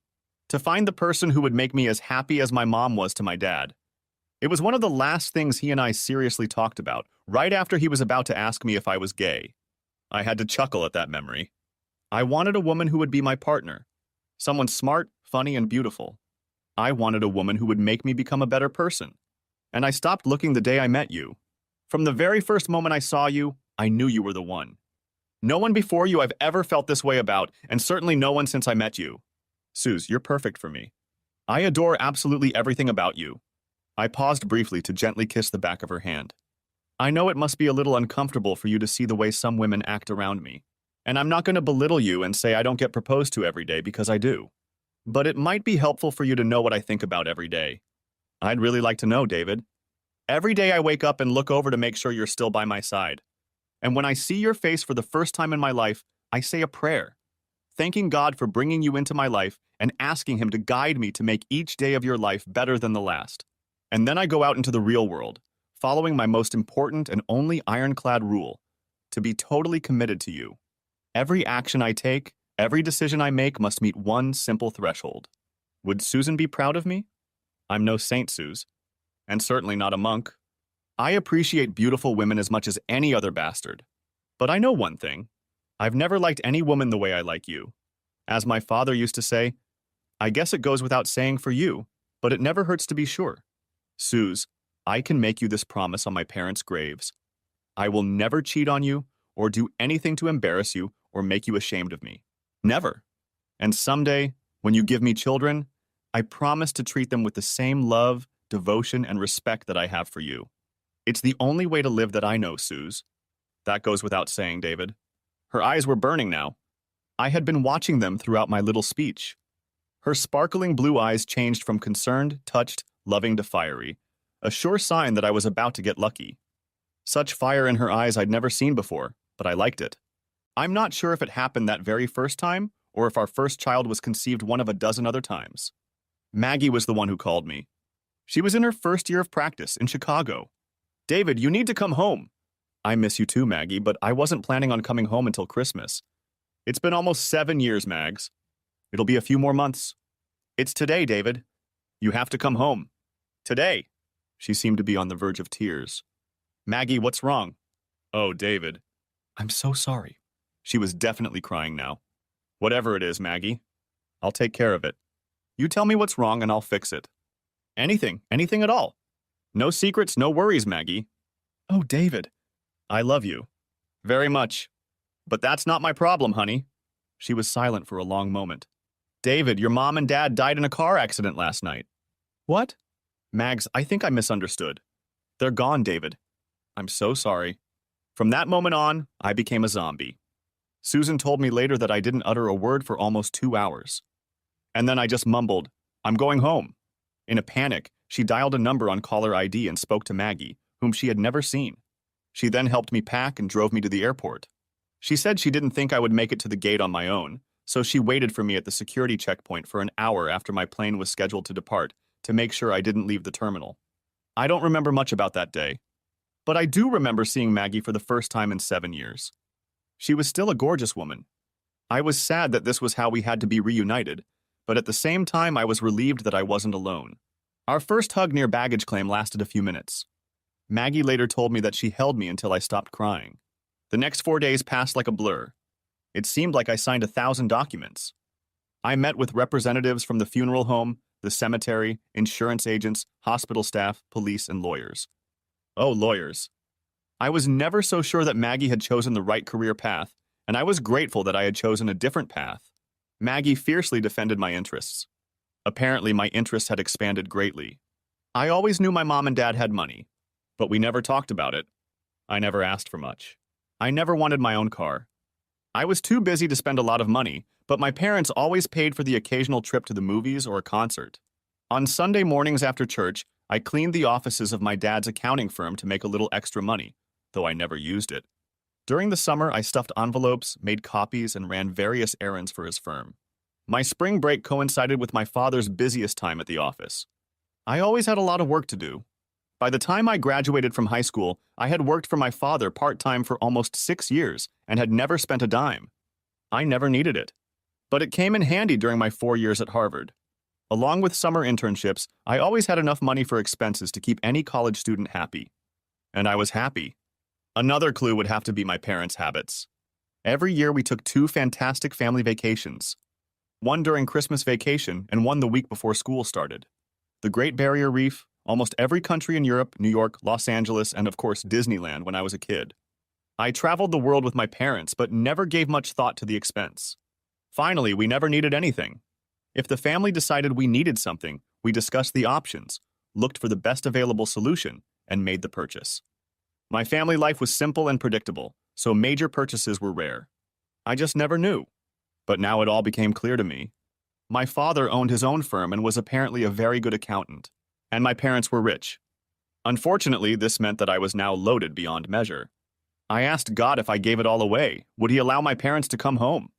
To find the person who would make me as happy as my mom was to my dad. It was one of the last things he and I seriously talked about, right after he was about to ask me if I was gay. I had to chuckle at that memory. I wanted a woman who would be my partner. Someone smart, funny, and beautiful. I wanted a woman who would make me become a better person. And I stopped looking the day I met you. From the very first moment I saw you, I knew you were the one. No one before you I've ever felt this way about, and certainly no one since I met you. Suze, you're perfect for me. I adore absolutely everything about you." I paused briefly to gently kiss the back of her hand. "I know it must be a little uncomfortable for you to see the way some women act around me. And I'm not going to belittle you and say I don't get proposed to every day, because I do. But it might be helpful for you to know what I think about every day. I'd really like to know, David. Every day I wake up and look over to make sure you're still by my side. And when I see your face for the first time in my life, I say a prayer, thanking God for bringing you into my life and asking Him to guide me to make each day of your life better than the last. And then I go out into the real world, following my most important and only ironclad rule, to be totally committed to you. Every action I take, every decision I make must meet one simple threshold. Would Susan be proud of me? I'm no saint, Suze, and certainly not a monk. I appreciate beautiful women as much as any other bastard. But I know one thing. I've never liked any woman the way I like you. As my father used to say, I guess it goes without saying for you, but it never hurts to be sure. Suze, I can make you this promise on my parents' graves. I will never cheat on you or do anything to embarrass you or make you ashamed of me. Never. And someday, when you give me children, I promise to treat them with the same love, devotion, and respect that I have for you. It's the only way to live that I know, Suze. That goes without saying, David. Her eyes were burning now. I had been watching them throughout my little speech. Her sparkling blue eyes changed from concerned, touched, loving to fiery, a sure sign that I was about to get lucky. Such fire in her eyes I'd never seen before, but I liked it. I'm not sure if it happened that very first time or if our first child was conceived one of a dozen other times. Maggie was the one who called me. She was in her first year of practice in Chicago. David, you need to come home. I miss you too, Maggie, but I wasn't planning on coming home until Christmas. It's been almost 7 years, Mags. It'll be a few more months. It's today, David. You have to come home. Today. She seemed to be on the verge of tears. Maggie, what's wrong? Oh, David. I'm so sorry. She was definitely crying now. Whatever it is, Maggie. I'll take care of it. You tell me what's wrong and I'll fix it. Anything at all. No secrets, no worries, Maggie. Oh, David. I love you. Very much. But that's not my problem, honey. She was silent for a long moment. David, your mom and dad died in a car accident last night. What? Mags, I think I misunderstood. They're gone, David. I'm so sorry. From that moment on, I became a zombie. Susan told me later that I didn't utter a word for almost 2 hours. And then I just mumbled, I'm going home. In a panic, she dialed a number on caller ID and spoke to Maggie, whom she had never seen. She then helped me pack and drove me to the airport. She said she didn't think I would make it to the gate on my own, so she waited for me at the security checkpoint for an hour after my plane was scheduled to depart to make sure I didn't leave the terminal. I don't remember much about that day, but I do remember seeing Maggie for the first time in 7 years. She was still a gorgeous woman. I was sad that this was how we had to be reunited, but at the same time I was relieved that I wasn't alone. Our first hug near baggage claim lasted a few minutes. Maggie later told me that she held me until I stopped crying. The next 4 days passed like a blur. It seemed like I signed 1,000 documents. I met with representatives from the funeral home, the cemetery, insurance agents, hospital staff, police, and lawyers. Oh, lawyers. I was never so sure that Maggie had chosen the right career path, and I was grateful that I had chosen a different path. Maggie fiercely defended my interests. Apparently, my interests had expanded greatly. I always knew my mom and dad had money, but we never talked about it. I never asked for much. I never wanted my own car. I was too busy to spend a lot of money, but my parents always paid for the occasional trip to the movies or a concert. On Sunday mornings after church, I cleaned the offices of my dad's accounting firm to make a little extra money, though I never used it. During the summer, I stuffed envelopes, made copies, and ran various errands for his firm. My spring break coincided with my father's busiest time at the office. I always had a lot of work to do. By the time I graduated from high school, I had worked for my father part-time for almost 6 years and had never spent a dime. I never needed it. But it came in handy during my 4 years at Harvard. Along with summer internships, I always had enough money for expenses to keep any college student happy. And I was happy. Another clue would have to be my parents' habits. Every year we took 2 fantastic family vacations. One during Christmas vacation and one the week before school started. The Great Barrier Reef, almost every country in Europe, New York, Los Angeles, and of course Disneyland when I was a kid. I traveled the world with my parents, but never gave much thought to the expense. Finally, we never needed anything. If the family decided we needed something, we discussed the options, looked for the best available solution, and made the purchase. My family life was simple and predictable, so major purchases were rare. I just never knew. But now it all became clear to me. My father owned his own firm and was apparently a very good accountant, and my parents were rich. Unfortunately, this meant that I was now loaded beyond measure. I asked God if I gave it all away, would he allow my parents to come home?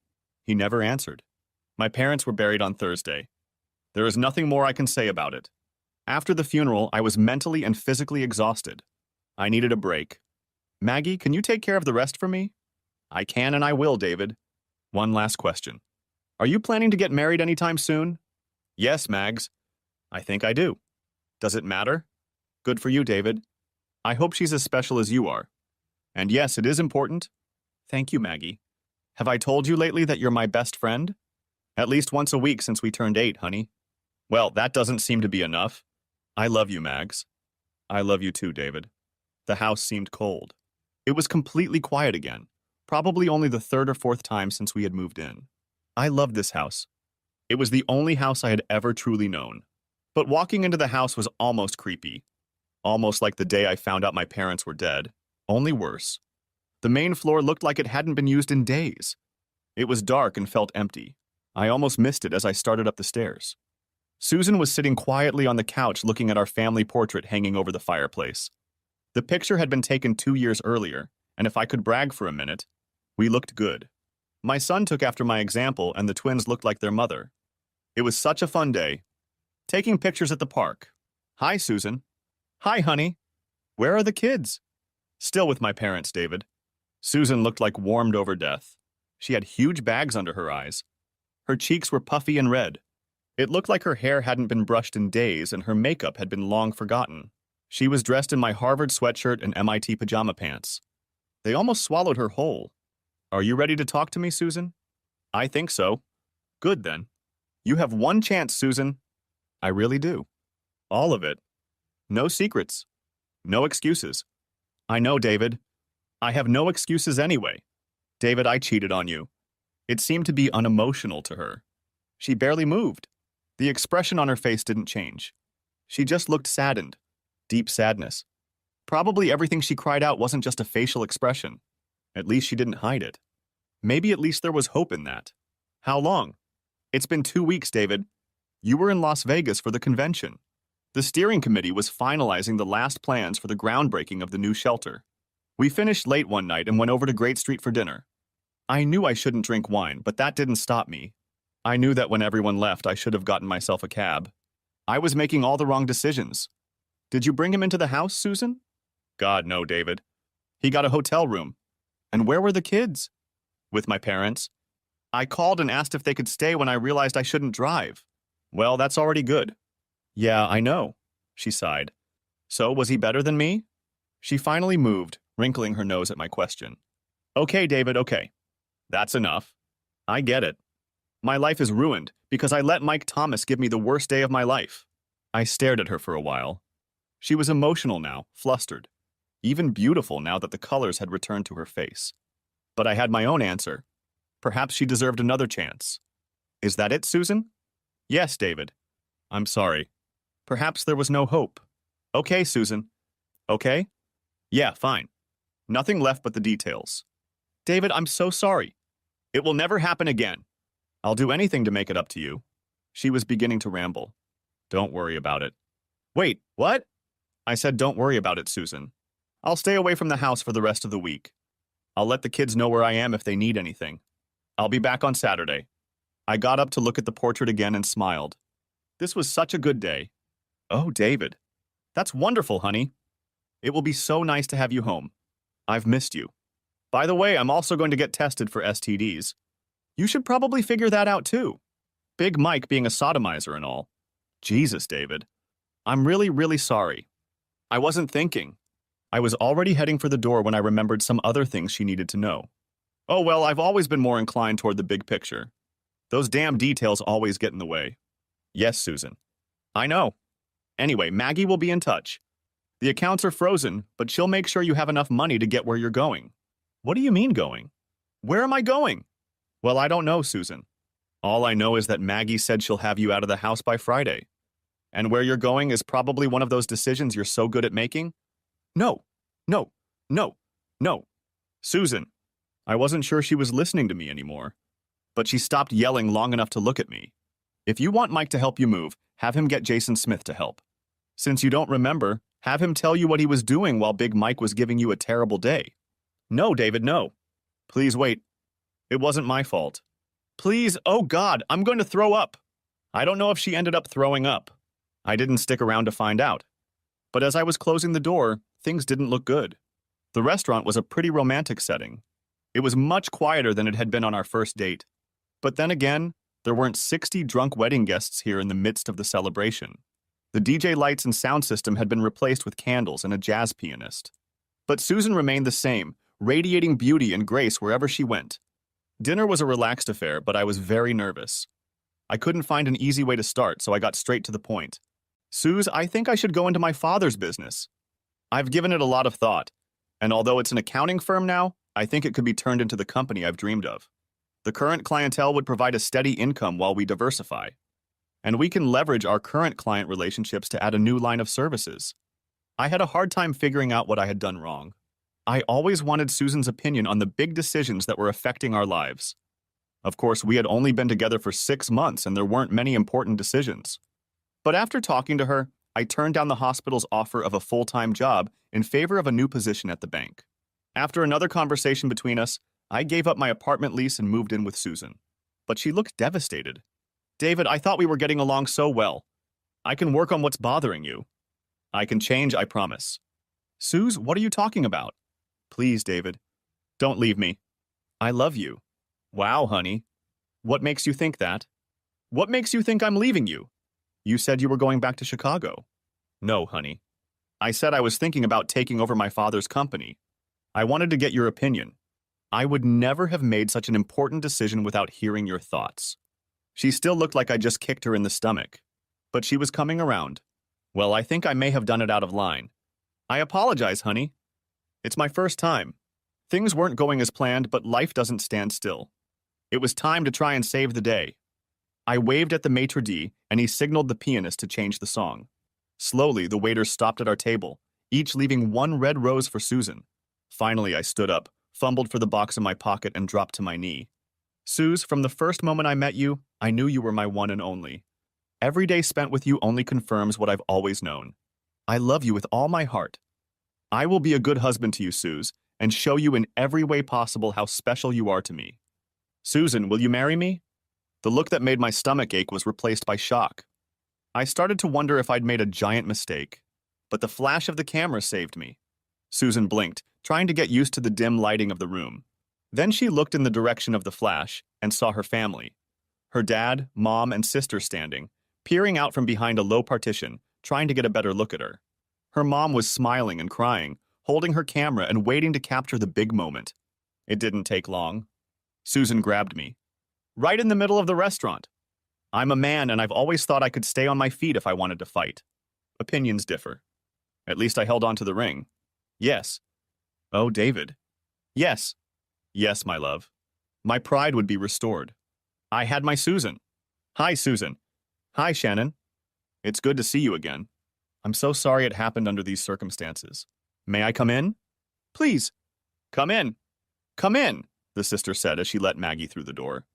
He never answered. My parents were buried on Thursday. There is nothing more I can say about it. After the funeral, I was mentally and physically exhausted. I needed a break. Maggie, can you take care of the rest for me? I can and I will, David. One last question. Are you planning to get married anytime soon? Yes, Mags. I think I do. Does it matter? Good for you, David. I hope she's as special as you are. And yes, it is important. Thank you, Maggie. Have I told you lately that you're my best friend? At least once a week since we turned 8, honey. Well, that doesn't seem to be enough. I love you, Mags. I love you too, David. The house seemed cold. It was completely quiet again, probably only the third or fourth time since we had moved in. I loved this house. It was the only house I had ever truly known. But walking into the house was almost creepy. Almost like the day I found out my parents were dead, only worse. The main floor looked like it hadn't been used in days. It was dark and felt empty. I almost missed it as I started up the stairs. Susan was sitting quietly on the couch looking at our family portrait hanging over the fireplace. The picture had been taken 2 years earlier, and if I could brag for a minute, we looked good. My son took after my example, and the twins looked like their mother. It was such a fun day. Taking pictures at the park. Hi, Susan. Hi, honey. Where are the kids? Still with my parents, David. Susan looked like warmed over death. She had huge bags under her eyes. Her cheeks were puffy and red. It looked like her hair hadn't been brushed in days and her makeup had been long forgotten. She was dressed in my Harvard sweatshirt and MIT pajama pants. They almost swallowed her whole. Are you ready to talk to me, Susan? I think so. Good then. You have one chance, Susan. I really do. All of it. No secrets. No excuses. I know, David. I have no excuses anyway. David, I cheated on you. It seemed to be unemotional to her. She barely moved. The expression on her face didn't change. She just looked saddened. Deep sadness. Probably everything she cried out wasn't just a facial expression. At least she didn't hide it. Maybe at least there was hope in that. How long? It's been 2 weeks, David. You were in Las Vegas for the convention. The steering committee was finalizing the last plans for the groundbreaking of the new shelter. We finished late one night and went over to Great Street for dinner. I knew I shouldn't drink wine, but that didn't stop me. I knew that when everyone left, I should have gotten myself a cab. I was making all the wrong decisions. Did you bring him into the house, Susan? God, no, David. He got a hotel room. And where were the kids? With my parents. I called and asked if they could stay when I realized I shouldn't drive. Well, that's already good. Yeah, I know, she sighed. So, was he better than me? She finally moved, wrinkling her nose at my question. Okay, David, okay. That's enough. I get it. My life is ruined because I let Mike Thomas give me the worst day of my life. I stared at her for a while. She was emotional now, flustered. Even beautiful now that the colors had returned to her face. But I had my own answer. Perhaps she deserved another chance. Is that it, Susan? Yes, David. I'm sorry. Perhaps there was no hope. Okay, Susan. Okay? Yeah, fine. Nothing left but the details. David, I'm so sorry. It will never happen again. I'll do anything to make it up to you. She was beginning to ramble. Don't worry about it. Wait, what? I said don't worry about it, Susan. I'll stay away from the house for the rest of the week. I'll let the kids know where I am if they need anything. I'll be back on Saturday. I got up to look at the portrait again and smiled. This was such a good day. Oh, David. That's wonderful, honey. It will be so nice to have you home. I've missed you. By the way, I'm also going to get tested for STDs. You should probably figure that out too. Big Mike being a sodomizer and all. Jesus, David. I'm really, really sorry. I wasn't thinking. I was already heading for the door when I remembered some other things she needed to know. Oh, well, I've always been more inclined toward the big picture. Those damn details always get in the way. Yes, Susan. I know. Anyway, Maggie will be in touch. The accounts are frozen, but she'll make sure you have enough money to get where you're going. What do you mean going? Where am I going? Well, I don't know, Susan. All I know is that Maggie said she'll have you out of the house by Friday. And where you're going is probably one of those decisions you're so good at making. No, no, no, no. Susan. I wasn't sure she was listening to me anymore. But she stopped yelling long enough to look at me. If you want Mike to help you move, have him get Jason Smith to help. Since you don't remember, have him tell you what he was doing while Big Mike was giving you a terrible day. No, David, no. Please wait. It wasn't my fault. Please, oh God, I'm going to throw up. I don't know if she ended up throwing up. I didn't stick around to find out. But as I was closing the door, things didn't look good. The restaurant was a pretty romantic setting. It was much quieter than it had been on our first date. But then again, there weren't 60 drunk wedding guests here in the midst of the celebration. The DJ lights and sound system had been replaced with candles and a jazz pianist. But Susan remained the same, radiating beauty and grace wherever she went. Dinner was a relaxed affair, but I was very nervous. I couldn't find an easy way to start, so I got straight to the point. Suze, I think I should go into my father's business. I've given it a lot of thought, and although it's an accounting firm now, I think it could be turned into the company I've dreamed of. The current clientele would provide a steady income while we diversify, and we can leverage our current client relationships to add a new line of services. I had a hard time figuring out what I had done wrong. I always wanted Susan's opinion on the big decisions that were affecting our lives. Of course, we had only been together for 6 months and there weren't many important decisions. But after talking to her, I turned down the hospital's offer of a full-time job in favor of a new position at the bank. After another conversation between us, I gave up my apartment lease and moved in with Susan. But she looked devastated. David, I thought we were getting along so well. I can work on what's bothering you. I can change, I promise. Suze, what are you talking about? Please, David. Don't leave me. I love you. Wow, honey. What makes you think that? What makes you think I'm leaving you? You said you were going back to Chicago. No, honey. I said I was thinking about taking over my father's company. I wanted to get your opinion. I would never have made such an important decision without hearing your thoughts. She still looked like I just kicked her in the stomach. But she was coming around. Well, I think I may have done it out of line. I apologize, honey. It's my first time. Things weren't going as planned, but life doesn't stand still. It was time to try and save the day. I waved at the maitre d', and he signaled the pianist to change the song. Slowly, the waiters stopped at our table, each leaving one red rose for Susan. Finally, I stood up, fumbled for the box in my pocket, and dropped to my knee. Suze, from the first moment I met you, I knew you were my one and only. Every day spent with you only confirms what I've always known. I love you with all my heart. I will be a good husband to you, Suze, and show you in every way possible how special you are to me. Susan, will you marry me? The look that made my stomach ache was replaced by shock. I started to wonder if I'd made a giant mistake, but the flash of the camera saved me. Susan blinked, trying to get used to the dim lighting of the room. Then she looked in the direction of the flash and saw her family. Her dad, mom, and sister standing, peering out from behind a low partition, trying to get a better look at her. Her mom was smiling and crying, holding her camera and waiting to capture the big moment. It didn't take long. Susan grabbed me. Right in the middle of the restaurant. I'm a man and I've always thought I could stay on my feet if I wanted to fight. Opinions differ. At least I held on to the ring. Yes. Oh, David. Yes. Yes, my love. My pride would be restored. I had my Susan. Hi, Susan. Hi, Shannon. It's good to see you again. I'm so sorry it happened under these circumstances. May I come in? Please. Come in. Come in, the sister said as she let Maggie through the door.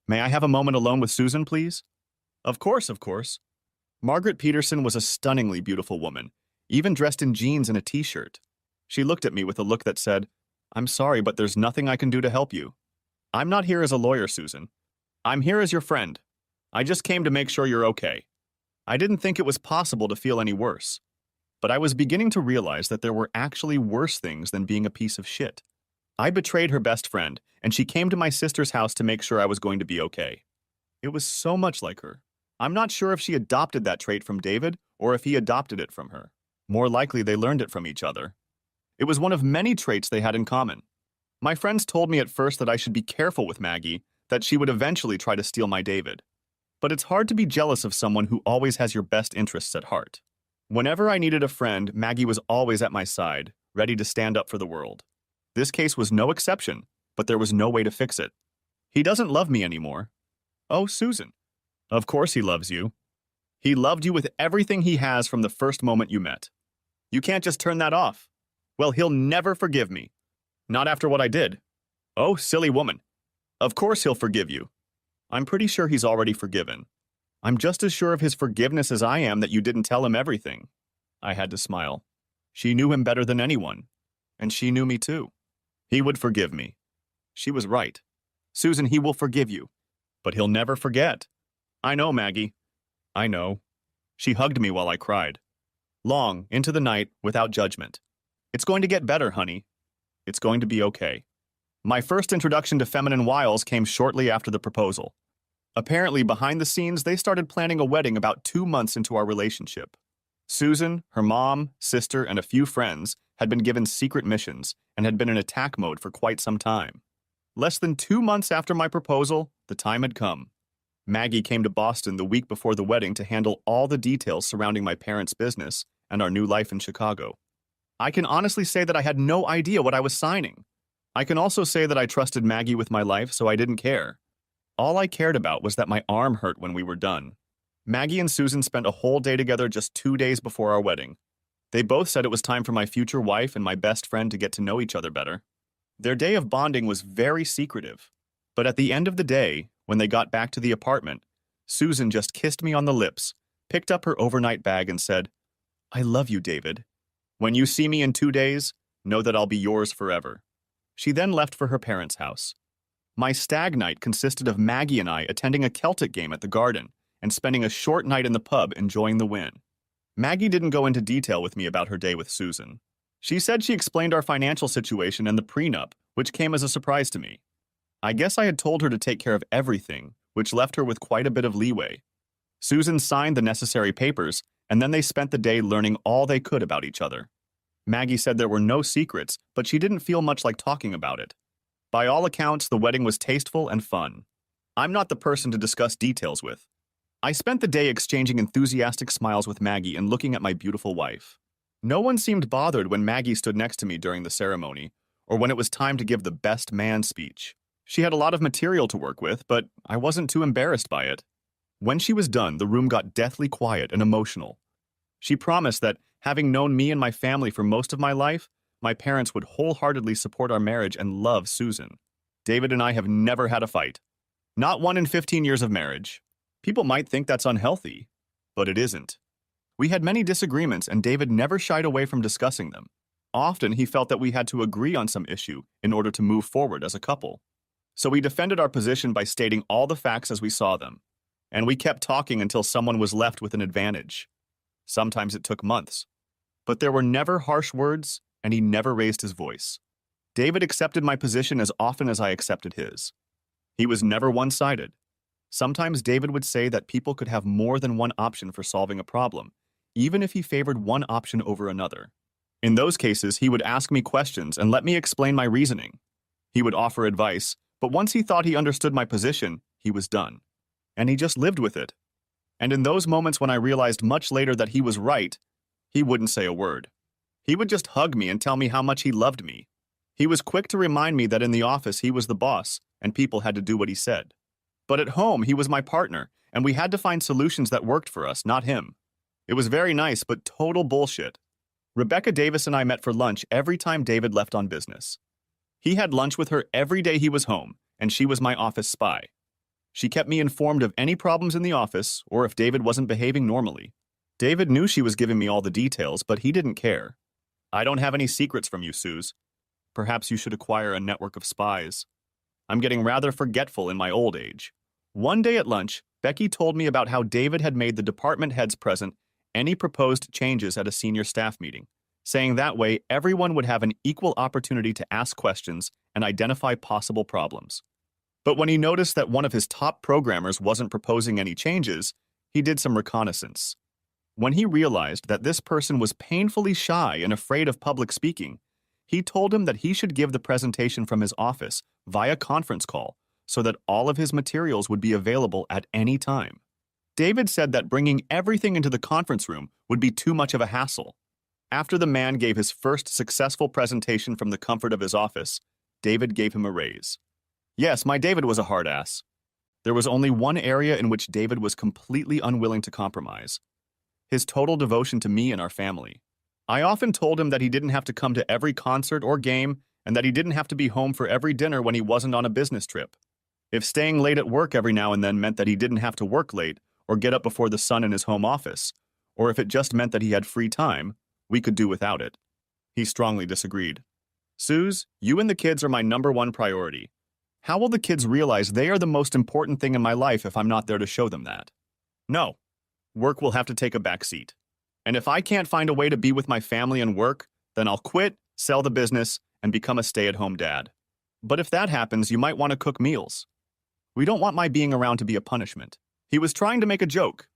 May I have a moment alone with Susan, please? Of course, of course. Margaret Peterson was a stunningly beautiful woman, even dressed in jeans and a t-shirt. She looked at me with a look that said, I'm sorry, but there's nothing I can do to help you. I'm not here as a lawyer, Susan. I'm here as your friend. I just came to make sure you're okay. I didn't think it was possible to feel any worse. But I was beginning to realize that there were actually worse things than being a piece of shit. I betrayed her best friend, and she came to my sister's house to make sure I was going to be okay. It was so much like her. I'm not sure if she adopted that trait from David or if he adopted it from her. More likely they learned it from each other. It was one of many traits they had in common. My friends told me at first that I should be careful with Maggie, that she would eventually try to steal my David. But it's hard to be jealous of someone who always has your best interests at heart. Whenever I needed a friend, Maggie was always at my side, ready to stand up for the world. This case was no exception, but there was no way to fix it. He doesn't love me anymore. Oh, Susan. Of course he loves you. He loved you with everything he has from the first moment you met. You can't just turn that off. Well, he'll never forgive me. Not after what I did. Oh, silly woman. Of course he'll forgive you. I'm pretty sure he's already forgiven. I'm just as sure of his forgiveness as I am that you didn't tell him everything. I had to smile. She knew him better than anyone. And she knew me too. He would forgive me. She was right. Susan, he will forgive you. But he'll never forget. I know, Maggie. I know. She hugged me while I cried. Long, into the night, without judgment. It's going to get better, honey. It's going to be okay. My first introduction to feminine wiles came shortly after the proposal. Apparently, behind the scenes, they started planning a wedding about 2 months into our relationship. Susan, her mom, sister, and a few friends had been given secret missions and had been in attack mode for quite some time. Less than 2 months after my proposal, the time had come. Maggie came to Boston the week before the wedding to handle all the details surrounding my parents' business and our new life in Chicago. I can honestly say that I had no idea what I was signing. I can also say that I trusted Maggie with my life, so I didn't care. All I cared about was that my arm hurt when we were done. Maggie and Susan spent a whole day together just 2 days before our wedding. They both said it was time for my future wife and my best friend to get to know each other better. Their day of bonding was very secretive. But at the end of the day, when they got back to the apartment, Susan just kissed me on the lips, picked up her overnight bag and said, "I love you, David. When you see me in 2 days, know that I'll be yours forever." She then left for her parents' house. My stag night consisted of Maggie and I attending a Celtic game at the garden and spending a short night in the pub enjoying the win. Maggie didn't go into detail with me about her day with Susan. She said she explained our financial situation and the prenup, which came as a surprise to me. I guess I had told her to take care of everything, which left her with quite a bit of leeway. Susan signed the necessary papers, and then they spent the day learning all they could about each other. Maggie said there were no secrets, but she didn't feel much like talking about it. By all accounts, the wedding was tasteful and fun. I'm not the person to discuss details with. I spent the day exchanging enthusiastic smiles with Maggie and looking at my beautiful wife. No one seemed bothered when Maggie stood next to me during the ceremony, or when it was time to give the best man speech. She had a lot of material to work with, but I wasn't too embarrassed by it. When she was done, the room got deathly quiet and emotional. She promised that, having known me and my family for most of my life, my parents would wholeheartedly support our marriage and love Susan. David and I have never had a fight. Not one in 15 years of marriage. People might think that's unhealthy, but it isn't. We had many disagreements, and David never shied away from discussing them. Often he felt that we had to agree on some issue in order to move forward as a couple. So we defended our position by stating all the facts as we saw them, and we kept talking until someone was left with an advantage. Sometimes it took months. But there were never harsh words, and he never raised his voice. David accepted my position as often as I accepted his. He was never one-sided. Sometimes David would say that people could have more than one option for solving a problem, even if he favored one option over another. In those cases, he would ask me questions and let me explain my reasoning. He would offer advice, but once he thought he understood my position, he was done. And he just lived with it. And in those moments when I realized much later that he was right, he wouldn't say a word. He would just hug me and tell me how much he loved me. He was quick to remind me that in the office he was the boss, and people had to do what he said. But at home, he was my partner, and we had to find solutions that worked for us, not him. It was very nice, but total bullshit. Rebecca Davis and I met for lunch every time David left on business. He had lunch with her every day he was home, and she was my office spy. She kept me informed of any problems in the office, or if David wasn't behaving normally. David knew she was giving me all the details, but he didn't care. "I don't have any secrets from you, Suze. Perhaps you should acquire a network of spies. I'm getting rather forgetful in my old age." One day at lunch, Becky told me about how David had made the department heads present any proposed changes at a senior staff meeting, saying that way everyone would have an equal opportunity to ask questions and identify possible problems. But when he noticed that one of his top programmers wasn't proposing any changes, he did some reconnaissance. When he realized that this person was painfully shy and afraid of public speaking, he told him that he should give the presentation from his office via conference call so that all of his materials would be available at any time. David said that bringing everything into the conference room would be too much of a hassle. After the man gave his first successful presentation from the comfort of his office, David gave him a raise. Yes, my David was a hard ass. There was only one area in which David was completely unwilling to compromise: his total devotion to me and our family. I often told him that he didn't have to come to every concert or game and that he didn't have to be home for every dinner when he wasn't on a business trip. If staying late at work every now and then meant that he didn't have to work late or get up before the sun in his home office, or if it just meant that he had free time, we could do without it. He strongly disagreed. "Suze, you and the kids are my #1 priority. How will the kids realize they are the most important thing in my life if I'm not there to show them that? No. Work will have to take a back seat. And if I can't find a way to be with my family and work, then I'll quit, sell the business, and become a stay-at-home dad. But if that happens, you might want to cook meals. We don't want my being around to be a punishment." He was trying to make a joke.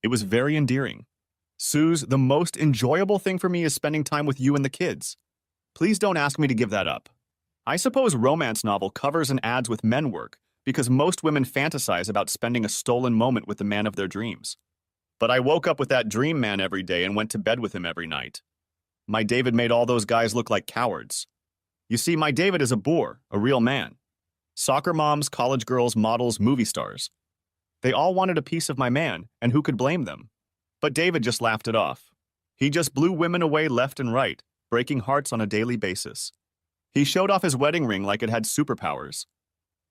It was very endearing. "Suze, the most enjoyable thing for me is spending time with you and the kids. Please don't ask me to give that up." I suppose romance novel covers and ads with men work because most women fantasize about spending a stolen moment with the man of their dreams. But I woke up with that dream man every day and went to bed with him every night. My David made all those guys look like cowards. You see, my David is a boor, a real man. Soccer moms, college girls, models, movie stars. They all wanted a piece of my man, and who could blame them? But David just laughed it off. He just blew women away left and right, breaking hearts on a daily basis. He showed off his wedding ring like it had superpowers.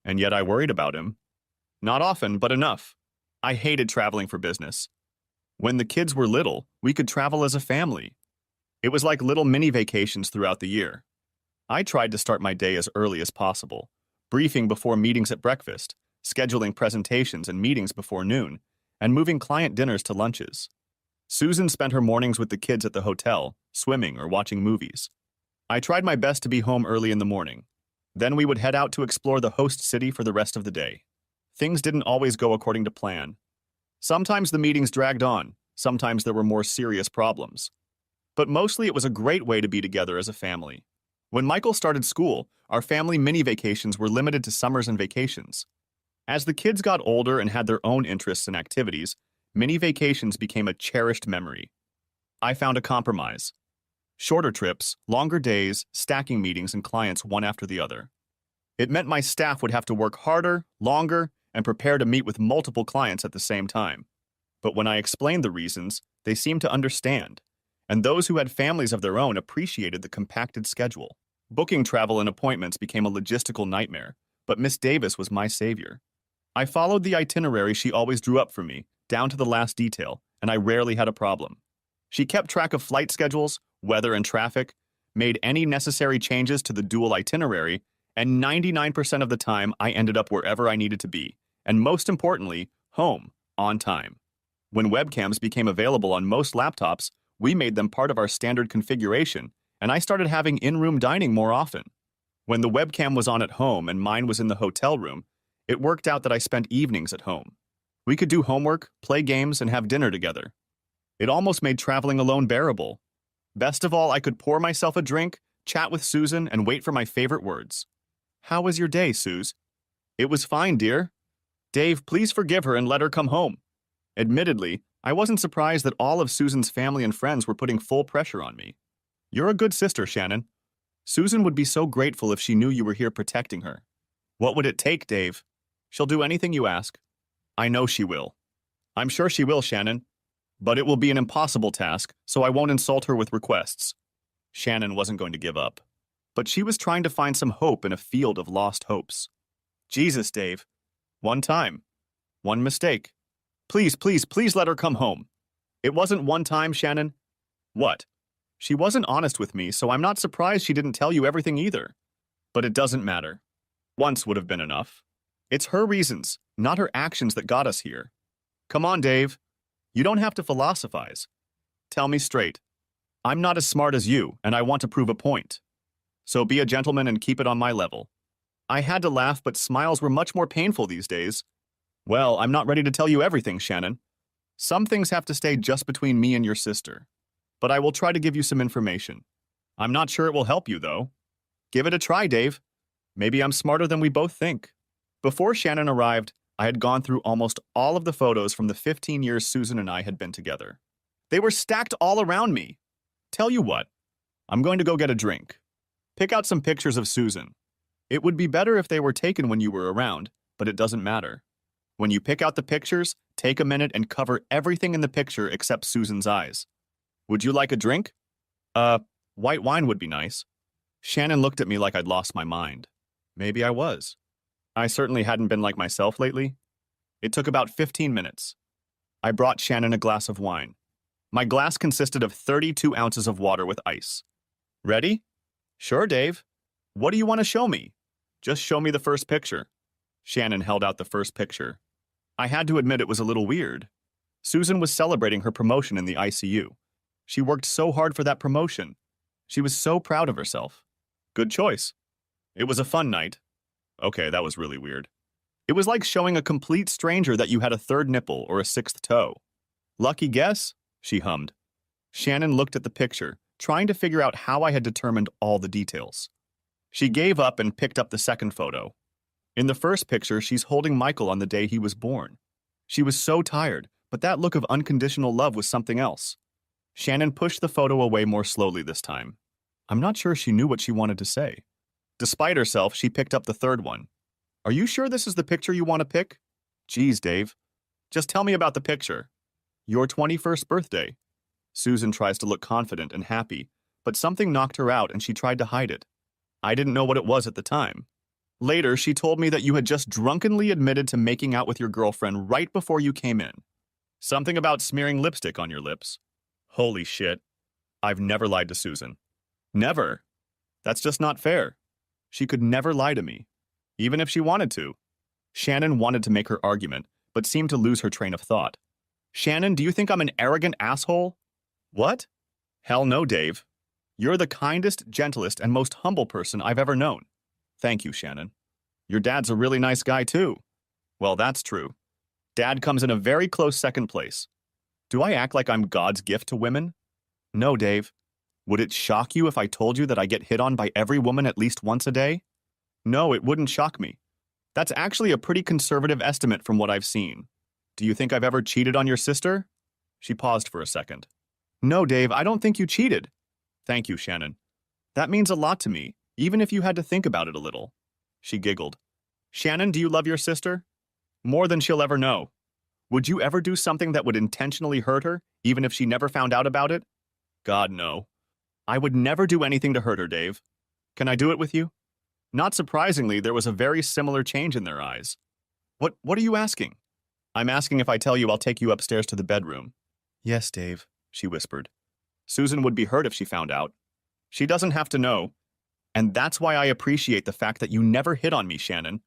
And yet I worried about him. Not often, but enough. I hated traveling for business. When the kids were little, we could travel as a family. It was like little mini vacations throughout the year. I tried to start my day as early as possible, briefing before meetings at breakfast, scheduling presentations and meetings before noon, and moving client dinners to lunches. Susan spent her mornings with the kids at the hotel, swimming or watching movies. I tried my best to be home early in the morning. Then we would head out to explore the host city for the rest of the day. Things didn't always go according to plan. Sometimes the meetings dragged on, sometimes there were more serious problems. But mostly it was a great way to be together as a family. When Michael started school, our family mini vacations were limited to summers and vacations. As the kids got older and had their own interests and activities, mini vacations became a cherished memory. I found a compromise. Shorter trips, longer days, stacking meetings and clients one after the other. It meant my staff would have to work harder, longer, and prepare to meet with multiple clients at the same time. But when I explained the reasons, they seemed to understand, and those who had families of their own appreciated the compacted schedule. Booking travel and appointments became a logistical nightmare, but Miss Davis was my savior. I followed the itinerary she always drew up for me, down to the last detail, and I rarely had a problem. She kept track of flight schedules, weather and traffic, made any necessary changes to the dual itinerary, and 99% of the time I ended up wherever I needed to be, and most importantly, home, on time. When webcams became available on most laptops, we made them part of our standard configuration, and I started having in-room dining more often. When the webcam was on at home and mine was in the hotel room, it worked out that I spent evenings at home. We could do homework, play games, and have dinner together. It almost made traveling alone bearable. Best of all, I could pour myself a drink, chat with Susan, and wait for my favorite words. "How was your day, Suze?" "It was fine, dear." "Dave, please forgive her and let her come home." Admittedly, I wasn't surprised that all of Susan's family and friends were putting full pressure on me. "You're a good sister, Shannon. Susan would be so grateful if she knew you were here protecting her." "What would it take, Dave?" "She'll do anything you ask." "I know she will." "I'm sure she will, Shannon. But it will be an impossible task, so I won't insult her with requests." Shannon wasn't going to give up. But she was trying to find some hope in a field of lost hopes. "Jesus, Dave. One time. One mistake. Please, please, please let her come home." "It wasn't one time, Shannon." "What?" "She wasn't honest with me, so I'm not surprised she didn't tell you everything either." "But it doesn't matter. Once would have been enough. It's her reasons, not her actions that got us here. Come on, Dave. You don't have to philosophize. Tell me straight. I'm not as smart as you, and I want to prove a point. So be a gentleman and keep it on my level." I had to laugh, but smiles were much more painful these days. "Well, I'm not ready to tell you everything, Shannon. Some things have to stay just between me and your sister. But I will try to give you some information. I'm not sure it will help you, though. Give it a try, Dave. Maybe I'm smarter than we both think." Before Shannon arrived, I had gone through almost all of the photos from the 15 years Susan and I had been together. They were stacked all around me. "Tell you what, I'm going to go get a drink. Pick out some pictures of Susan. It would be better if they were taken when you were around, but it doesn't matter. When you pick out the pictures, take a minute and cover everything in the picture except Susan's eyes. Would you like a drink?" White wine would be nice." Shannon looked at me like I'd lost my mind. Maybe I was. I certainly hadn't been like myself lately. It took about 15 minutes. I brought Shannon a glass of wine. My glass consisted of 32 ounces of water with ice. "Ready?" "Sure, Dave. What do you want to show me?" "Just show me the first picture." Shannon held out the first picture. I had to admit it was a little weird. Susan was celebrating her promotion in the ICU. She worked so hard for that promotion. She was so proud of herself. Good choice. It was a fun night. Okay, that was really weird. It was like showing a complete stranger that you had a third nipple or a sixth toe. "Lucky guess?" she hummed. Shannon looked at the picture, trying to figure out how I had determined all the details. She gave up and picked up the second photo. In the first picture, she's holding Michael on the day he was born. She was so tired, but that look of unconditional love was something else. Shannon pushed the photo away more slowly this time. I'm not sure she knew what she wanted to say. Despite herself, she picked up the third one. Are you sure this is the picture you want to pick? Geez, Dave. Just tell me about the picture. Your 21st birthday. Susan tries to look confident and happy, but something knocked her out and she tried to hide it. I didn't know what it was at the time. Later, she told me that you had just drunkenly admitted to making out with your girlfriend right before you came in. Something about smearing lipstick on your lips. Holy shit. I've never lied to Susan. Never. That's just not fair. She could never lie to me, even if she wanted to. Shannon wanted to make her argument, but seemed to lose her train of thought. Shannon, do you think I'm an arrogant asshole? What? Hell no, Dave. You're the kindest, gentlest, and most humble person I've ever known. Thank you, Shannon. Your dad's a really nice guy, too. Well, that's true. Dad comes in a very close second place. Do I act like I'm God's gift to women? No, Dave. Would it shock you if I told you that I get hit on by every woman at least once a day? No, it wouldn't shock me. That's actually a pretty conservative estimate from what I've seen. Do you think I've ever cheated on your sister? She paused for a second. No, Dave, I don't think you cheated. Thank you, Shannon. That means a lot to me, even if you had to think about it a little. She giggled. Shannon, do you love your sister? More than she'll ever know. Would you ever do something that would intentionally hurt her, even if she never found out about it? God, no. I would never do anything to hurt her, Dave. Can I do it with you? Not surprisingly, there was a very similar change in their eyes. What are you asking? I'm asking if I tell you I'll take you upstairs to the bedroom. Yes, Dave, she whispered. Susan would be hurt if she found out. She doesn't have to know. And that's why I appreciate the fact that you never hit on me, Shannon.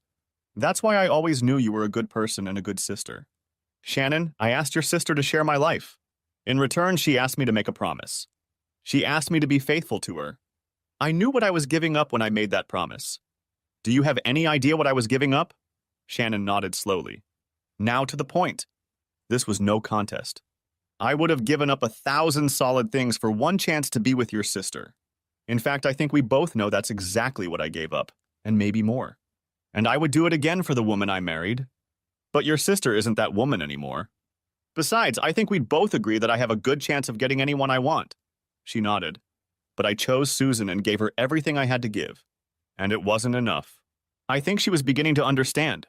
That's why I always knew you were a good person and a good sister. Shannon, I asked your sister to share my life. In return, she asked me to make a promise. She asked me to be faithful to her. I knew what I was giving up when I made that promise. Do you have any idea what I was giving up? Shannon nodded slowly. Now to the point. This was no contest. I would have given up 1,000 solid things for one chance to be with your sister. In fact, I think we both know that's exactly what I gave up, and maybe more. And I would do it again for the woman I married. But your sister isn't that woman anymore. Besides, I think we'd both agree that I have a good chance of getting anyone I want. She nodded. But I chose Susan and gave her everything I had to give. And it wasn't enough. I think she was beginning to understand.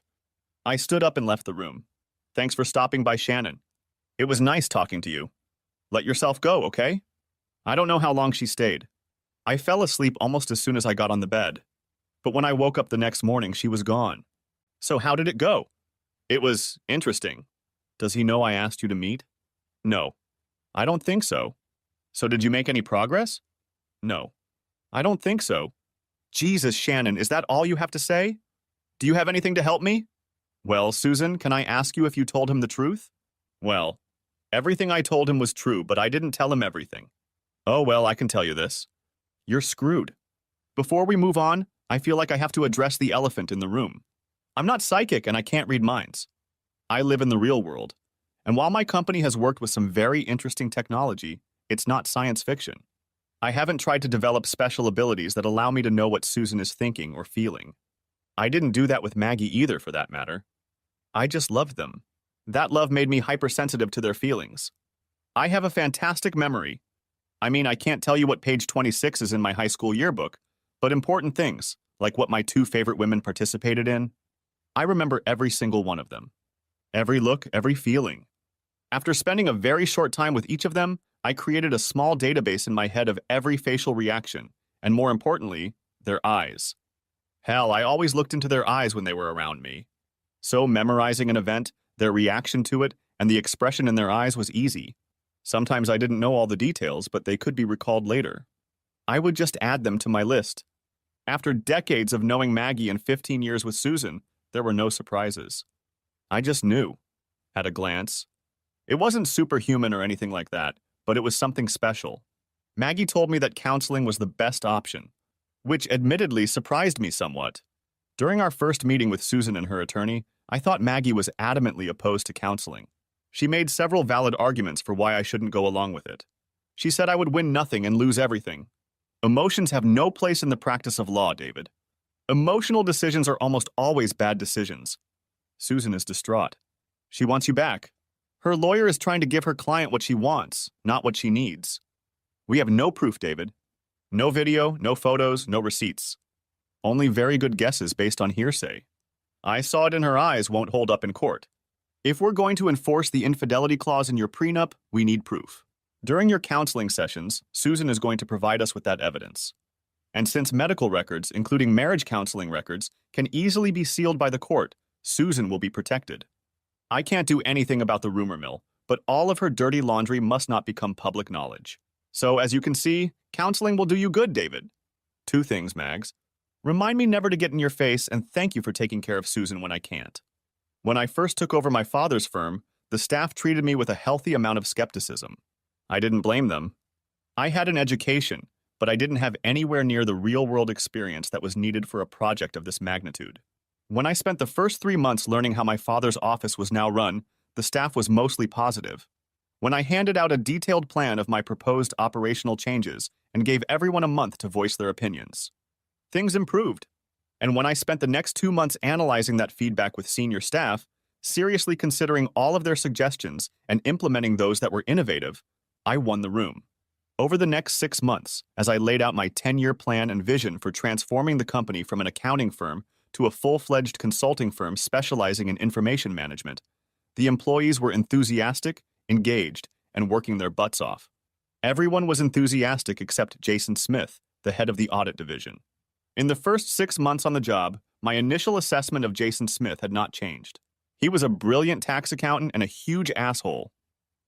I stood up and left the room. Thanks for stopping by, Shannon. It was nice talking to you. Let yourself go, okay? I don't know how long she stayed. I fell asleep almost as soon as I got on the bed. But when I woke up the next morning, she was gone. So how did it go? It was interesting. Does he know I asked you to meet? No. I don't think so. So did you make any progress? No. I don't think so. Jesus, Shannon, is that all you have to say? Do you have anything to help me? Well, Susan, can I ask you if you told him the truth? Well, everything I told him was true, but I didn't tell him everything. Oh, well, I can tell you this. You're screwed. Before we move on, I feel like I have to address the elephant in the room. I'm not psychic and I can't read minds. I live in the real world. And while my company has worked with some very interesting technology, it's not science fiction. I haven't tried to develop special abilities that allow me to know what Susan is thinking or feeling. I didn't do that with Maggie either, for that matter. I just loved them. That love made me hypersensitive to their feelings. I have a fantastic memory. I mean, I can't tell you what page 26 is in my high school yearbook, but important things, like what my 2 favorite women participated in, I remember every single one of them. Every look, every feeling. After spending a very short time with each of them, I created a small database in my head of every facial reaction, and more importantly, their eyes. Hell, I always looked into their eyes when they were around me. So memorizing an event, their reaction to it, and the expression in their eyes was easy. Sometimes I didn't know all the details, but they could be recalled later. I would just add them to my list. After decades of knowing Maggie and 15 years with Susan, there were no surprises. I just knew, at a glance. It wasn't superhuman or anything like that, but it was something special. Maggie told me that counseling was the best option, which admittedly surprised me somewhat. During our first meeting with Susan and her attorney, I thought Maggie was adamantly opposed to counseling. She made several valid arguments for why I shouldn't go along with it. She said I would win nothing and lose everything. Emotions have no place in the practice of law, David. Emotional decisions are almost always bad decisions. Susan is distraught. She wants you back. Her lawyer is trying to give her client what she wants, not what she needs. We have no proof, David. No video, no photos, no receipts. Only very good guesses based on hearsay. I saw it in her eyes won't hold up in court. If we're going to enforce the infidelity clause in your prenup, we need proof. During your counseling sessions, Susan is going to provide us with that evidence. And since medical records, including marriage counseling records, can easily be sealed by the court, Susan will be protected. I can't do anything about the rumor mill, but all of her dirty laundry must not become public knowledge. So, as you can see, counseling will do you good, David. 2 things, Mags. Remind me never to get in your face, and thank you for taking care of Susan when I can't. When I first took over my father's firm, the staff treated me with a healthy amount of skepticism. I didn't blame them. I had an education, but I didn't have anywhere near the real-world experience that was needed for a project of this magnitude. When I spent the first 3 months learning how my father's office was now run, the staff was mostly positive. When I handed out a detailed plan of my proposed operational changes and gave everyone a month to voice their opinions, things improved. And when I spent the next 2 months analyzing that feedback with senior staff, seriously considering all of their suggestions and implementing those that were innovative, I won the room. Over the next 6 months, as I laid out my 10-year plan and vision for transforming the company from an accounting firm to a full-fledged consulting firm specializing in information management, the employees were enthusiastic, engaged, and working their butts off. Everyone was enthusiastic except Jason Smith, the head of the audit division. In the first 6 months on the job, my initial assessment of Jason Smith had not changed. He was a brilliant tax accountant and a huge asshole.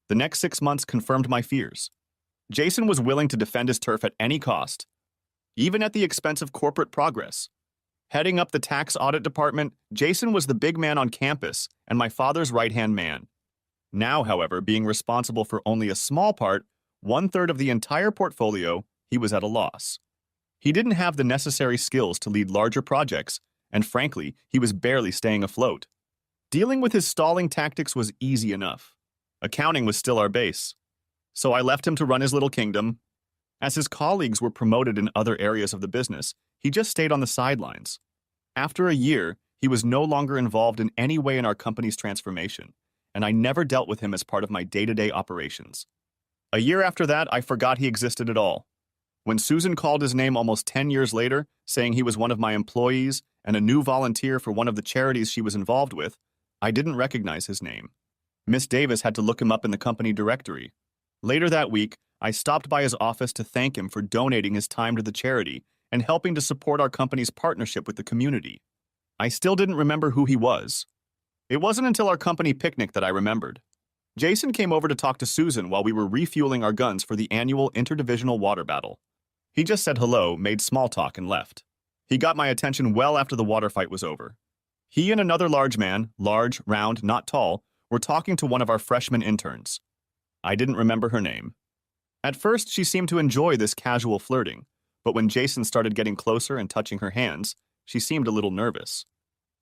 The next 6 months confirmed my fears. Jason was willing to defend his turf at any cost, even at the expense of corporate progress. Heading up the tax audit department, Jason was the big man on campus and my father's right-hand man. Now, however, being responsible for only a small part, 1/3 of the entire portfolio, he was at a loss. He didn't have the necessary skills to lead larger projects, and frankly, he was barely staying afloat. Dealing with his stalling tactics was easy enough. Accounting was still our base. So I left him to run his little kingdom. As his colleagues were promoted in other areas of the business, he just stayed on the sidelines. After a year, he was no longer involved in any way in our company's transformation, and I never dealt with him as part of my day-to-day operations. A year after that, I forgot he existed at all. When Susan called his name almost 10 years later, saying he was one of my employees and a new volunteer for one of the charities she was involved with, I didn't recognize his name. Miss Davis had to look him up in the company directory. Later that week, I stopped by his office to thank him for donating his time to the charity and helping to support our company's partnership with the community. I still didn't remember who he was. It wasn't until our company picnic that I remembered. Jason came over to talk to Susan while we were refueling our guns for the annual interdivisional water battle. He just said hello, made small talk, and left. He got my attention well after the water fight was over. He and another large man, large, round, not tall, were talking to one of our freshman interns. I didn't remember her name. At first, she seemed to enjoy this casual flirting, but when Jason started getting closer and touching her hands, she seemed a little nervous.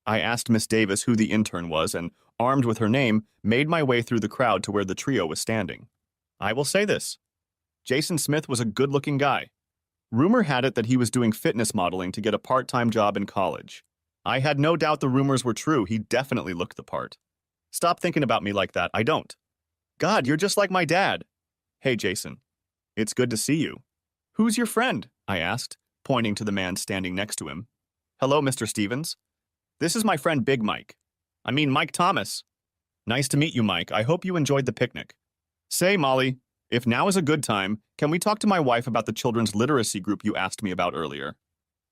I asked Miss Davis who the intern was and, armed with her name, made my way through the crowd to where the trio was standing. I will say this. Jason Smith was a good-looking guy. Rumor had it that he was doing fitness modeling to get a part-time job in college. I had no doubt the rumors were true. He definitely looked the part. Stop thinking about me like that. I don't. God, you're just like my dad. Hey, Jason. It's good to see you. Who's your friend? I asked, pointing to the man standing next to him. Hello, Mr. Stevens. This is my friend Big Mike. I mean, Mike Thomas. Nice to meet you, Mike. I hope you enjoyed the picnic. Say, Molly, if now is a good time, can we talk to my wife about the children's literacy group you asked me about earlier?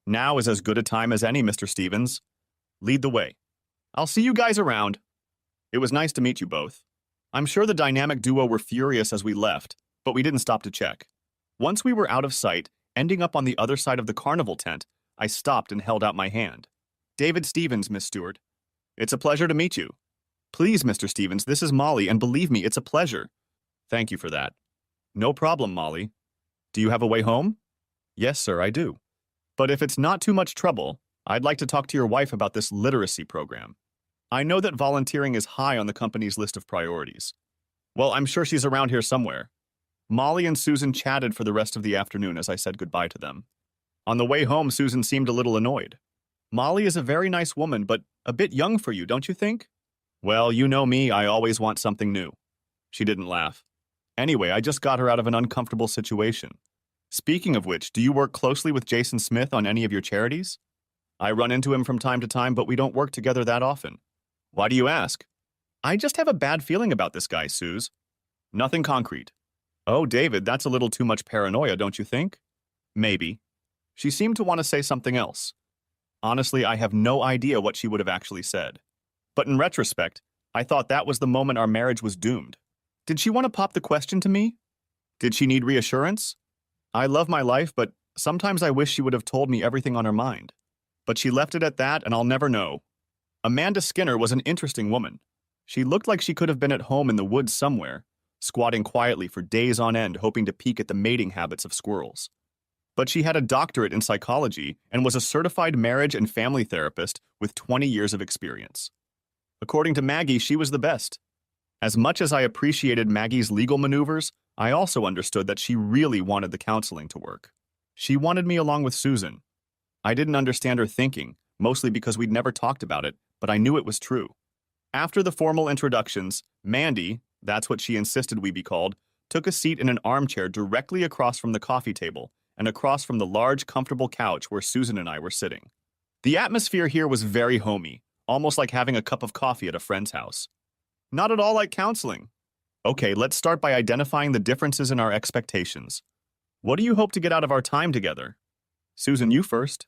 Now is as good a time as any, Mr. Stevens. Lead the way. I'll see you guys around. It was nice to meet you both. I'm sure the dynamic duo were furious as we left, but we didn't stop to check. Once we were out of sight, ending up on the other side of the carnival tent, I stopped and held out my hand. David Stevens, Miss Stewart. It's a pleasure to meet you. Please, Mr. Stevens, this is Molly, and believe me, it's a pleasure. Thank you for that. No problem, Molly. Do you have a way home? Yes, sir, I do. But if it's not too much trouble, I'd like to talk to your wife about this literacy program. I know that volunteering is high on the company's list of priorities. Well, I'm sure she's around here somewhere. Molly and Susan chatted for the rest of the afternoon as I said goodbye to them. On the way home, Susan seemed a little annoyed. Molly is a very nice woman, but a bit young for you, don't you think? Well, you know me, I always want something new. She didn't laugh. Anyway, I just got her out of an uncomfortable situation. Speaking of which, do you work closely with Jason Smith on any of your charities? I run into him from time to time, but we don't work together that often. Why do you ask? I just have a bad feeling about this guy, Suze. Nothing concrete. Oh, David, that's a little too much paranoia, don't you think? Maybe. She seemed to want to say something else. Honestly, I have no idea what she would have actually said. But in retrospect, I thought that was the moment our marriage was doomed. Did she want to pop the question to me? Did she need reassurance? I love my life, but sometimes I wish she would have told me everything on her mind. But she left it at that, and I'll never know. Amanda Skinner was an interesting woman. She looked like she could have been at home in the woods somewhere, squatting quietly for days on end, hoping to peek at the mating habits of squirrels. But she had a doctorate in psychology and was a certified marriage and family therapist with 20 years of experience. According to Maggie, she was the best. As much as I appreciated Maggie's legal maneuvers, I also understood that she really wanted the counseling to work. She wanted me along with Susan. I didn't understand her thinking, mostly because we'd never talked about it, but I knew it was true. After the formal introductions, Mandy, that's what she insisted we be called, took a seat in an armchair directly across from the coffee table and across from the large, comfortable couch where Susan and I were sitting. The atmosphere here was very homey, almost like having a cup of coffee at a friend's house. Not at all like counseling. Okay, let's start by identifying the differences in our expectations. What do you hope to get out of our time together? Susan, you first.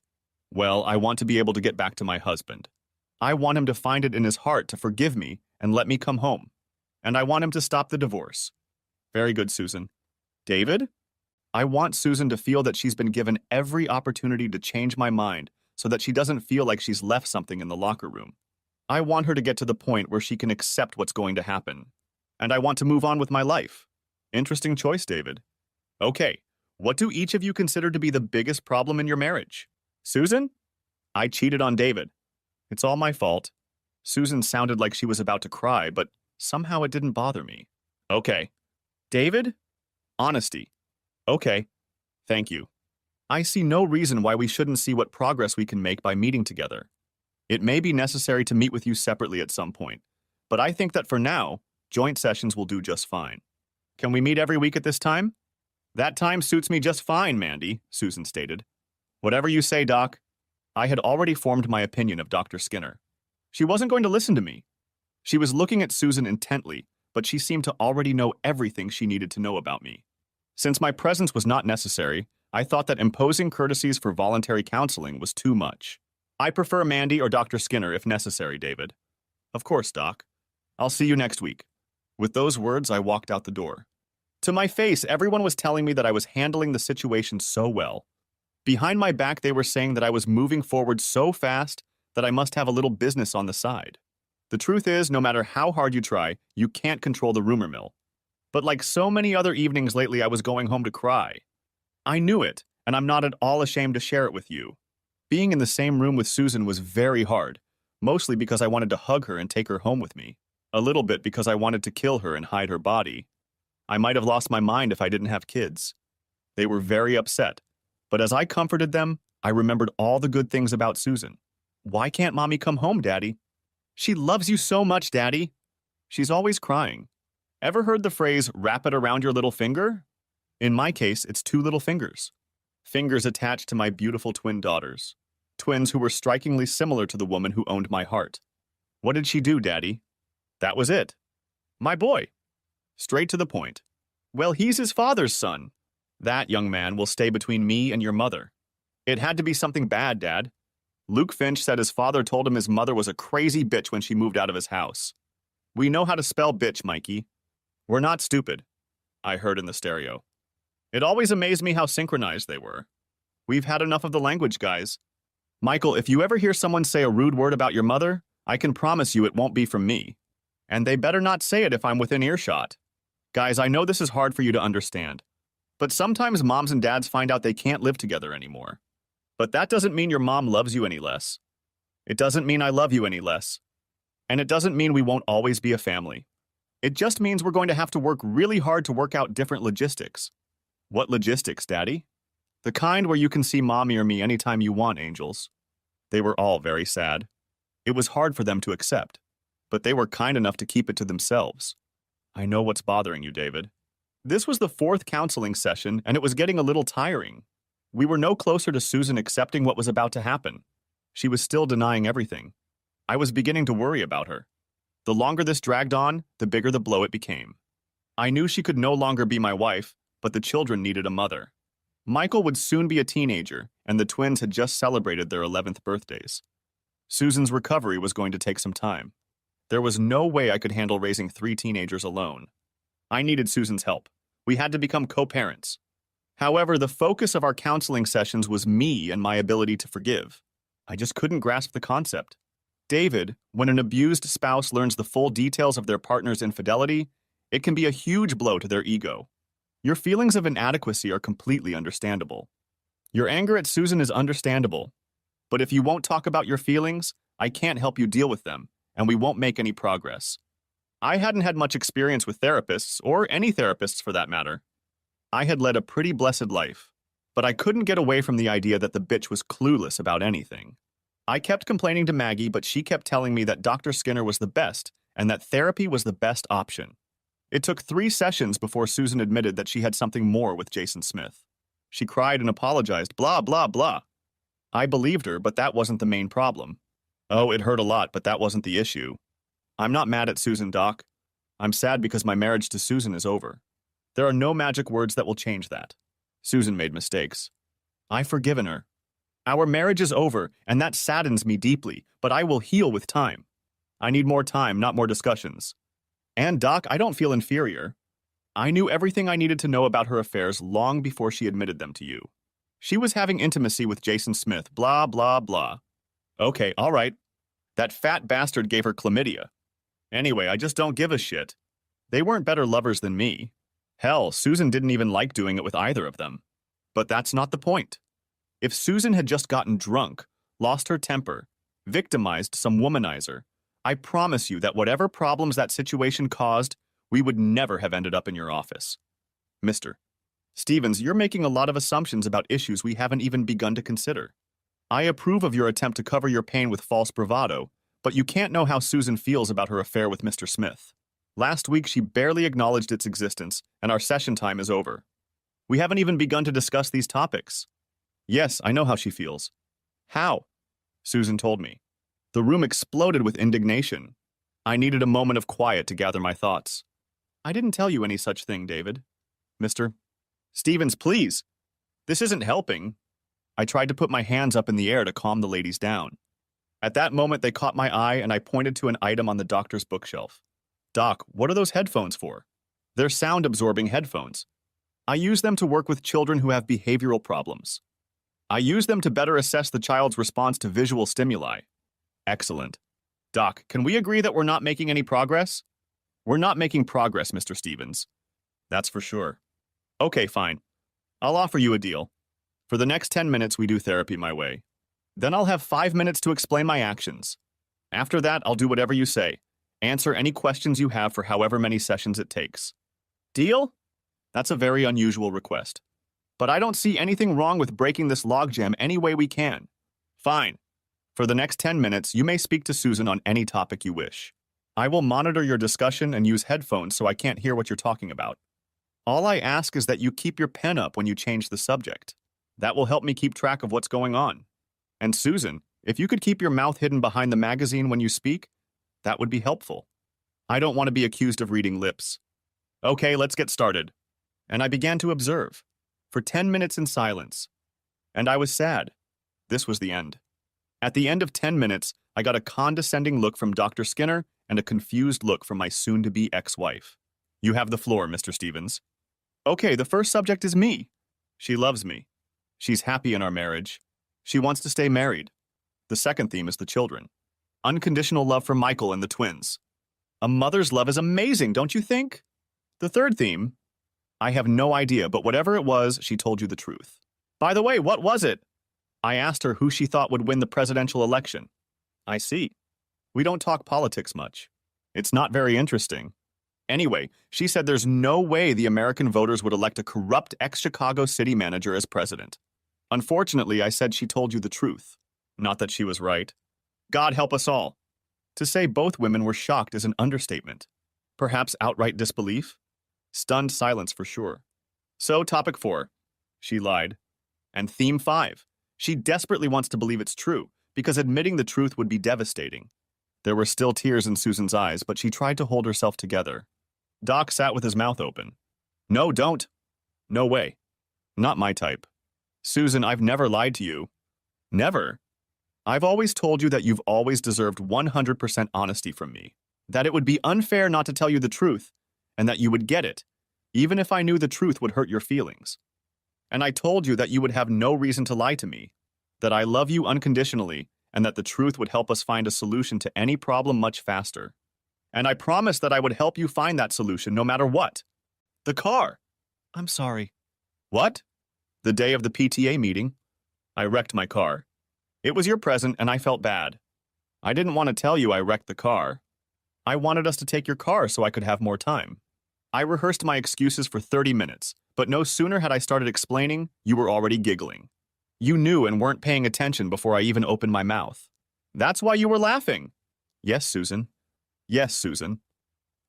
Well, I want to be able to get back to my husband. I want him to find it in his heart to forgive me and let me come home. And I want him to stop the divorce. Very good, Susan. David? I want Susan to feel that she's been given every opportunity to change my mind so that she doesn't feel like she's left something in the locker room. I want her to get to the point where she can accept what's going to happen. And I want to move on with my life. Interesting choice, David. Okay, what do each of you consider to be the biggest problem in your marriage? Susan? I cheated on David. It's all my fault. Susan sounded like she was about to cry, but somehow it didn't bother me. Okay. David? Honesty. Okay. Thank you. I see no reason why we shouldn't see what progress we can make by meeting together. It may be necessary to meet with you separately at some point, but I think that for now, joint sessions will do just fine. Can we meet every week at this time? That time suits me just fine, Mandy, Susan stated. Whatever you say, Doc. I had already formed my opinion of Dr. Skinner. She wasn't going to listen to me. She was looking at Susan intently, but she seemed to already know everything she needed to know about me. Since my presence was not necessary, I thought that imposing courtesies for voluntary counseling was too much. I prefer Mandy or Dr. Skinner if necessary, David. Of course, Doc. I'll see you next week. With those words, I walked out the door. To my face, everyone was telling me that I was handling the situation so well. Behind my back, they were saying that I was moving forward so fast that I must have a little business on the side. The truth is, no matter how hard you try, you can't control the rumor mill. But like so many other evenings lately, I was going home to cry. I knew it, and I'm not at all ashamed to share it with you. Being in the same room with Susan was very hard, mostly because I wanted to hug her and take her home with me. A little bit because I wanted to kill her and hide her body. I might have lost my mind if I didn't have kids. They were very upset, but as I comforted them, I remembered all the good things about Susan. Why can't Mommy come home, Daddy? She loves you so much, Daddy. She's always crying. Ever heard the phrase, wrap it around your little finger? In my case, it's 2 little fingers. Fingers attached to my beautiful twin daughters. Twins who were strikingly similar to the woman who owned my heart. What did she do, Daddy? That was it. My boy. Straight to the point. Well, he's his father's son. That young man will stay between me and your mother. It had to be something bad, Dad. Luke Finch said his father told him his mother was a crazy bitch when she moved out of his house. We know how to spell bitch, Mikey. We're not stupid, I heard in the stereo. It always amazed me how synchronized they were. We've had enough of the language, guys. Michael, if you ever hear someone say a rude word about your mother, I can promise you it won't be from me. And they better not say it if I'm within earshot. Guys, I know this is hard for you to understand. But sometimes moms and dads find out they can't live together anymore. But that doesn't mean your mom loves you any less. It doesn't mean I love you any less. And it doesn't mean we won't always be a family. It just means we're going to have to work really hard to work out different logistics. What logistics, Daddy? The kind where you can see Mommy or me anytime you want, angels. They were all very sad. It was hard for them to accept, but they were kind enough to keep it to themselves. I know what's bothering you, David. This was the fourth counseling session, and it was getting a little tiring. We were no closer to Susan accepting what was about to happen. She was still denying everything. I was beginning to worry about her. The longer this dragged on, the bigger the blow it became. I knew she could no longer be my wife, but the children needed a mother. Michael would soon be a teenager, and the twins had just celebrated their 11th birthdays. Susan's recovery was going to take some time. There was no way I could handle raising 3 teenagers alone. I needed Susan's help. We had to become co-parents. However, the focus of our counseling sessions was me and my ability to forgive. I just couldn't grasp the concept. David, when an abused spouse learns the full details of their partner's infidelity, it can be a huge blow to their ego. Your feelings of inadequacy are completely understandable. Your anger at Susan is understandable. But if you won't talk about your feelings, I can't help you deal with them, and we won't make any progress. I hadn't had much experience with therapists, or any therapists for that matter. I had led a pretty blessed life, but I couldn't get away from the idea that the bitch was clueless about anything. I kept complaining to Maggie, but she kept telling me that Dr. Skinner was the best and that therapy was the best option. It took 3 sessions before Susan admitted that she had something more with Jason Smith. She cried and apologized, blah, blah, blah. I believed her, but that wasn't the main problem. Oh, it hurt a lot, but that wasn't the issue. I'm not mad at Susan, Doc. I'm sad because my marriage to Susan is over. There are no magic words that will change that. Susan made mistakes. I've forgiven her. Our marriage is over, and that saddens me deeply, but I will heal with time. I need more time, not more discussions. And, Doc, I don't feel inferior. I knew everything I needed to know about her affairs long before she admitted them to you. She was having intimacy with Jason Smith, blah, blah, blah. Okay, all right. That fat bastard gave her chlamydia. Anyway, I just don't give a shit. They weren't better lovers than me. Hell, Susan didn't even like doing it with either of them. But that's not the point. If Susan had just gotten drunk, lost her temper, victimized some womanizer, I promise you that whatever problems that situation caused, we would never have ended up in your office. Mr. Stevens, you're making a lot of assumptions about issues we haven't even begun to consider. I approve of your attempt to cover your pain with false bravado, but you can't know how Susan feels about her affair with Mr. Smith. Last week, she barely acknowledged its existence, and our session time is over. We haven't even begun to discuss these topics. Yes, I know how she feels. How? Susan told me. The room exploded with indignation. I needed a moment of quiet to gather my thoughts. I didn't tell you any such thing, David. Mr. Stevens, please. This isn't helping. I tried to put my hands up in the air to calm the ladies down. At that moment, they caught my eye, and I pointed to an item on the doctor's bookshelf. Doc, what are those headphones for? They're sound-absorbing headphones. I use them to work with children who have behavioral problems. I use them to better assess the child's response to visual stimuli. Excellent. Doc, can we agree that we're not making any progress? We're not making progress, Mr. Stevens. That's for sure. Okay, fine. I'll offer you a deal. For the next 10 minutes, we do therapy my way. Then I'll have 5 minutes to explain my actions. After that, I'll do whatever you say. Answer any questions you have for however many sessions it takes. Deal? That's a very unusual request. But I don't see anything wrong with breaking this logjam any way we can. Fine. For the next 10 minutes, you may speak to Susan on any topic you wish. I will monitor your discussion and use headphones so I can't hear what you're talking about. All I ask is that you keep your pen up when you change the subject. That will help me keep track of what's going on. And Susan, if you could keep your mouth hidden behind the magazine when you speak, that would be helpful. I don't want to be accused of reading lips. Okay, let's get started. And I began to observe, for 10 minutes in silence. And I was sad. This was the end. At the end of 10 minutes, I got a condescending look from Dr. Skinner and a confused look from my soon-to-be ex-wife. You have the floor, Mr. Stevens. Okay, the first subject is me. She loves me. She's happy in our marriage. She wants to stay married. The second theme is the children. Unconditional love for Michael and the twins. A mother's love is amazing, don't you think? The third theme, I have no idea, but whatever it was, she told you the truth. By the way, what was it? I asked her who she thought would win the presidential election. I see. We don't talk politics much. It's not very interesting. Anyway, she said there's no way the American voters would elect a corrupt ex-Chicago city manager as president. Unfortunately, I said she told you the truth. Not that she was right. God help us all. To say both women were shocked is an understatement. Perhaps outright disbelief? Stunned silence for sure. So, topic 4. She lied. And theme 5. She desperately wants to believe it's true, because admitting the truth would be devastating. There were still tears in Susan's eyes, but she tried to hold herself together. Doc sat with his mouth open. No, don't. No way. Not my type. Susan, I've never lied to you. Never. I've always told you that you've always deserved 100% honesty from me, that it would be unfair not to tell you the truth, and that you would get it, even if I knew the truth would hurt your feelings. And I told you that you would have no reason to lie to me, that I love you unconditionally, and that the truth would help us find a solution to any problem much faster. And I promised that I would help you find that solution no matter what. The car. I'm sorry. What? The day of the PTA meeting. I wrecked my car. It was your present and I felt bad. I didn't want to tell you I wrecked the car. I wanted us to take your car so I could have more time. I rehearsed my excuses for 30 minutes, but no sooner had I started explaining, you were already giggling. You knew and weren't paying attention before I even opened my mouth. That's why you were laughing. Yes, Susan. Yes, Susan.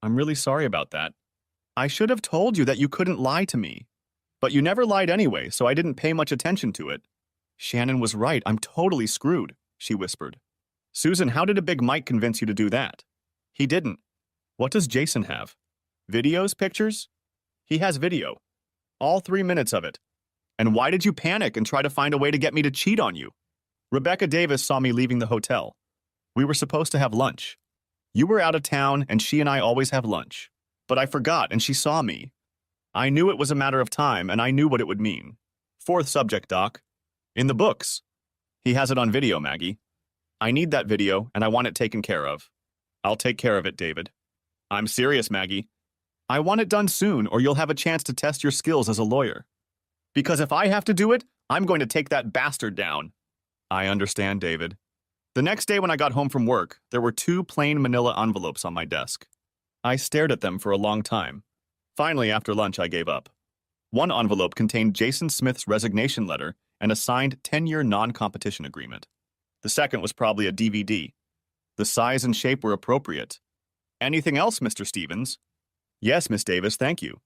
I'm really sorry about that. I should have told you that you couldn't lie to me. But you never lied anyway, so I didn't pay much attention to it. Shannon was right. I'm totally screwed, she whispered. Susan, how did a Big Mike convince you to do that? He didn't. What does Jason have? Videos, pictures? He has video. All 3 minutes of it. And why did you panic and try to find a way to get me to cheat on you? Rebecca Davis saw me leaving the hotel. We were supposed to have lunch. You were out of town, and she and I always have lunch. But I forgot, and she saw me. I knew it was a matter of time, and I knew what it would mean. 4th subject, Doc. In the books. He has it on video, Maggie. I need that video, and I want it taken care of. I'll take care of it, David. I'm serious, Maggie. I want it done soon, or you'll have a chance to test your skills as a lawyer. Because if I have to do it, I'm going to take that bastard down. I understand, David. The next day when I got home from work, there were 2 plain manila envelopes on my desk. I stared at them for a long time. Finally, after lunch, I gave up. One envelope contained Jason Smith's resignation letter and a signed 10-year non-competition agreement. The second was probably a DVD. The size and shape were appropriate. Anything else, Mr. Stevens? Yes, Miss Davis, thank you.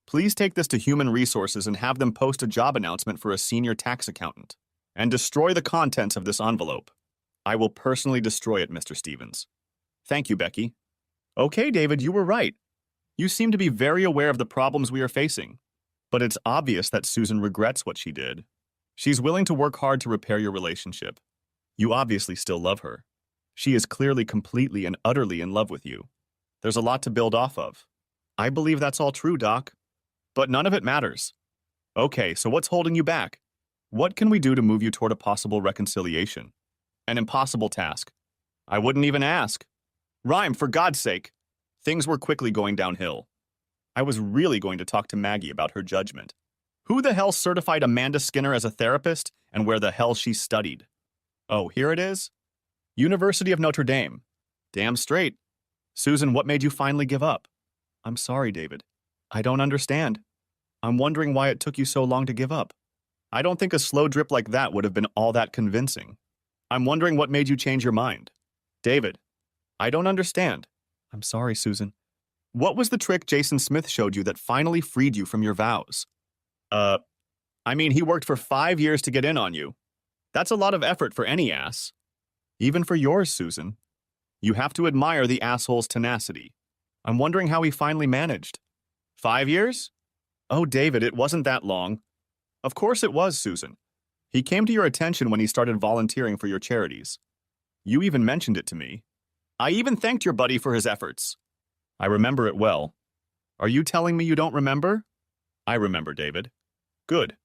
Please take this to Human Resources and have them post a job announcement for a senior tax accountant. And destroy the contents of this envelope. I will personally destroy it, Mr. Stevens. Thank you, Becky. Okay, David, you were right. You seem to be very aware of the problems we are facing. But it's obvious that Susan regrets what she did. She's willing to work hard to repair your relationship. You obviously still love her. She is clearly completely and utterly in love with you. There's a lot to build off of. I believe that's all true, Doc. But none of it matters. Okay, so what's holding you back? What can we do to move you toward a possible reconciliation? An impossible task. I wouldn't even ask. Rhyme, for God's sake. Things were quickly going downhill. I was really going to talk to Maggie about her judgment. Who the hell certified Amanda Skinner as a therapist, and where the hell she studied? Oh, here it is? University of Notre Dame. Damn straight. Susan, what made you finally give up? I'm sorry, David. I don't understand. I'm wondering why it took you so long to give up. I don't think a slow drip like that would have been all that convincing. I'm wondering what made you change your mind. David, I don't understand. I'm sorry, Susan. What was the trick Jason Smith showed you that finally freed you from your vows? He worked for 5 years to get in on you. That's a lot of effort for any ass. Even for yours, Susan. You have to admire the asshole's tenacity. I'm wondering how he finally managed. 5 years? Oh, David, it wasn't that long. Of course it was, Susan. He came to your attention when he started volunteering for your charities. You even mentioned it to me. I even thanked your buddy for his efforts. I remember it well. Are you telling me you don't remember? I remember, David. Good.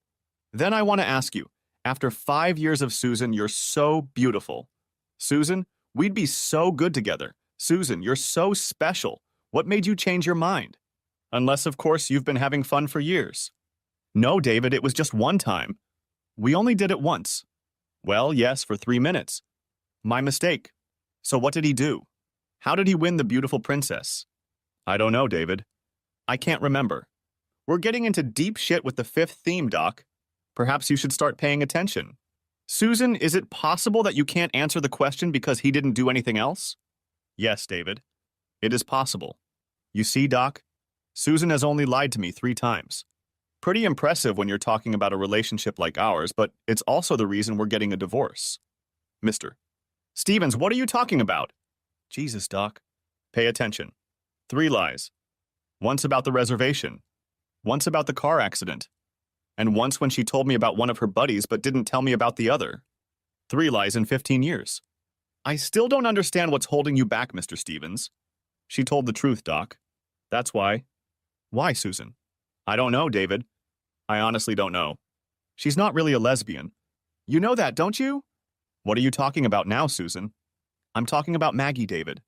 Then I want to ask you, after 5 years of Susan, you're so beautiful. Susan, we'd be so good together. Susan, you're so special. What made you change your mind? Unless, of course, you've been having fun for years. No, David, it was just one time. We only did it once. Well, yes, for 3 minutes. My mistake. So what did he do? How did he win the beautiful princess? I don't know, David. I can't remember. We're getting into deep shit with the 5th theme, Doc. Perhaps you should start paying attention. Susan, is it possible that you can't answer the question because he didn't do anything else? Yes, David. It is possible. You see, Doc? Susan has only lied to me 3 times. Pretty impressive when you're talking about a relationship like ours, but it's also the reason we're getting a divorce. Mr. Stevens, what are you talking about? Jesus, Doc. Pay attention. 3 lies. Once about the reservation. Once about the car accident. And once when she told me about one of her buddies but didn't tell me about the other. 3 lies in 15 years. I still don't understand what's holding you back, Mr. Stevens. She told the truth, Doc. That's why. Why, Susan? I don't know, David. I honestly don't know. She's not really a lesbian. You know that, don't you? What are you talking about now, Susan? I'm talking about Maggie, David.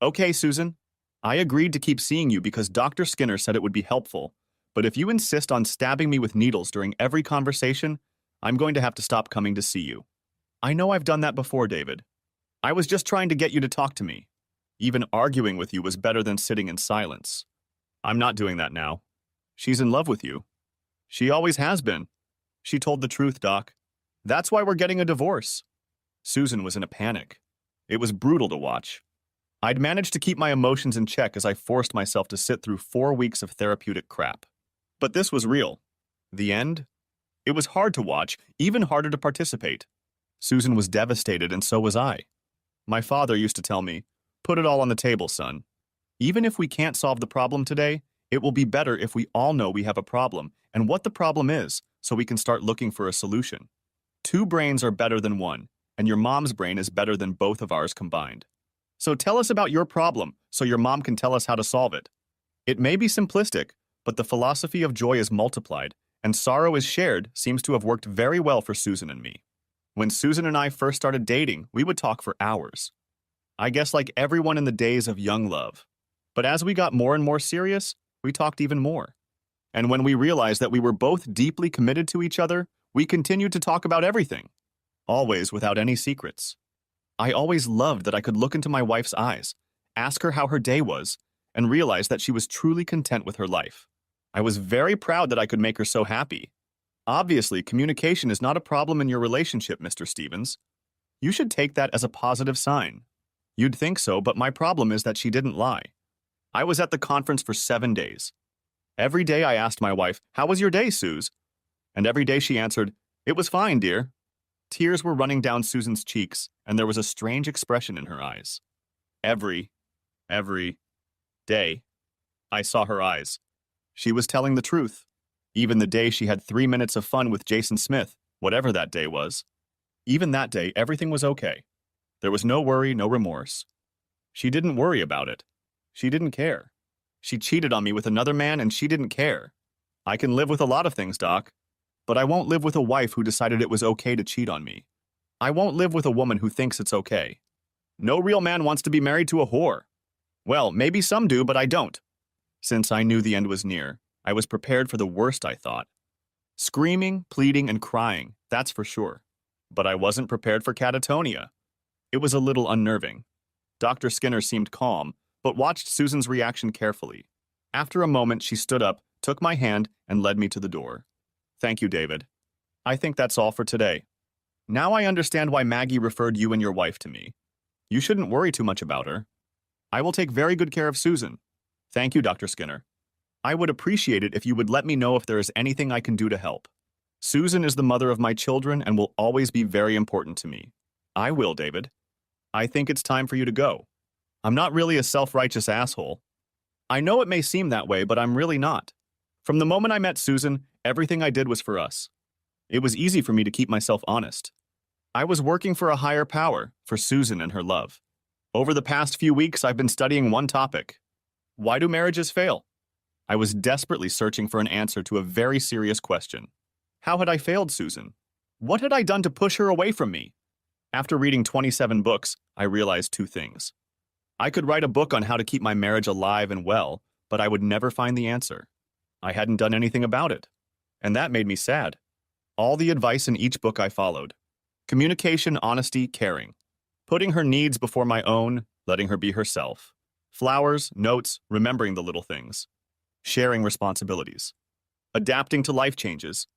Okay, Susan. I agreed to keep seeing you because Dr. Skinner said it would be helpful, but if you insist on stabbing me with needles during every conversation, I'm going to have to stop coming to see you. I know I've done that before, David. I was just trying to get you to talk to me. Even arguing with you was better than sitting in silence. I'm not doing that now. She's in love with you. She always has been. She told the truth, Doc. That's why we're getting a divorce. Susan was in a panic. It was brutal to watch. I'd managed to keep my emotions in check as I forced myself to sit through 4 weeks of therapeutic crap. But this was real. The end? It was hard to watch, even harder to participate. Susan was devastated, and so was I. My father used to tell me, "Put it all on the table, son. Even if we can't solve the problem today, it will be better if we all know we have a problem and what the problem is, so we can start looking for a solution. 2 brains are better than 1, and your mom's brain is better than both of ours combined. So tell us about your problem, so your mom can tell us how to solve it." It may be simplistic, but the philosophy of joy is multiplied, and sorrow is shared seems to have worked very well for Susan and me. When Susan and I first started dating, we would talk for hours. I guess like everyone in the days of young love. But as we got more and more serious, we talked even more. And when we realized that we were both deeply committed to each other, we continued to talk about everything, always without any secrets. I always loved that I could look into my wife's eyes, ask her how her day was, and realize that she was truly content with her life. I was very proud that I could make her so happy. Obviously, communication is not a problem in your relationship, Mr. Stevens. You should take that as a positive sign. You'd think so, but my problem is that she didn't lie. I was at the conference for 7 days. Every day I asked my wife, "How was your day, Suze?" And every day she answered, "It was fine, dear." Tears were running down Susan's cheeks, and there was a strange expression in her eyes. Every day, I saw her eyes. She was telling the truth. Even the day she had 3 minutes of fun with Jason Smith, whatever that day was. Even that day, everything was okay. There was no worry, no remorse. She didn't worry about it. She didn't care. She cheated on me with another man, and she didn't care. I can live with a lot of things, Doc. But I won't live with a wife who decided it was okay to cheat on me. I won't live with a woman who thinks it's okay. No real man wants to be married to a whore. Well, maybe some do, but I don't. Since I knew the end was near, I was prepared for the worst, I thought. Screaming, pleading, and crying, that's for sure. But I wasn't prepared for catatonia. It was a little unnerving. Dr. Skinner seemed calm, but watched Susan's reaction carefully. After a moment, she stood up, took my hand, and led me to the door. "Thank you, David. I think that's all for today. Now I understand why Maggie referred you and your wife to me. You shouldn't worry too much about her. I will take very good care of Susan. Thank you, Dr. Skinner. I would appreciate it if you would let me know if there is anything I can do to help. Susan is the mother of my children and will always be very important to me." "I will, David. I think it's time for you to go. I'm not really a self-righteous asshole. I know it may seem that way, but I'm really not. From the moment I met Susan, everything I did was for us. It was easy for me to keep myself honest. I was working for a higher power, for Susan and her love. Over the past few weeks, I've been studying one topic. Why do marriages fail? I was desperately searching for an answer to a very serious question. How had I failed Susan? What had I done to push her away from me? After reading 27 books, I realized 2 things. I could write a book on how to keep my marriage alive and well, but I would never find the answer. I hadn't done anything about it. And that made me sad. All the advice in each book I followed. Communication, honesty, caring. Putting her needs before my own, letting her be herself. Flowers, notes, remembering the little things. Sharing responsibilities. Adapting to life changes.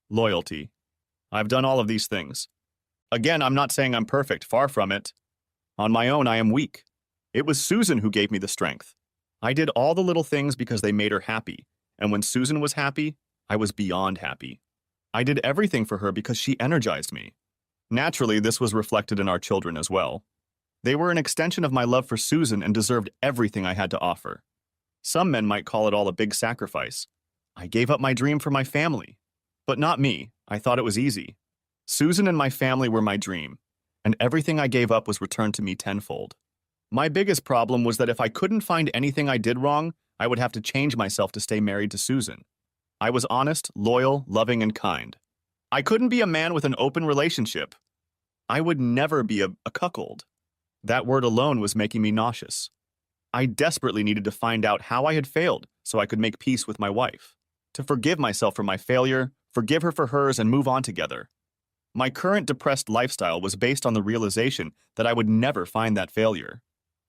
Loyalty. I've done all of these things. Again, I'm not saying I'm perfect, far from it. On my own, I am weak. It was Susan who gave me the strength. I did all the little things because they made her happy, and when Susan was happy, I was beyond happy. I did everything for her because she energized me. Naturally, this was reflected in our children as well. They were an extension of my love for Susan and deserved everything I had to offer. Some men might call it all a big sacrifice. I gave up my dream for my family. But not me. I thought it was easy. Susan and my family were my dream, and everything I gave up was returned to me tenfold. My biggest problem was that if I couldn't find anything I did wrong, I would have to change myself to stay married to Susan. I was honest, loyal, loving, and kind. I couldn't be a man with an open relationship. I would never be a cuckold. That word alone was making me nauseous. I desperately needed to find out how I had failed so I could make peace with my wife, to forgive myself for my failure, forgive her for hers, and move on together. My current depressed lifestyle was based on the realization that I would never find that failure.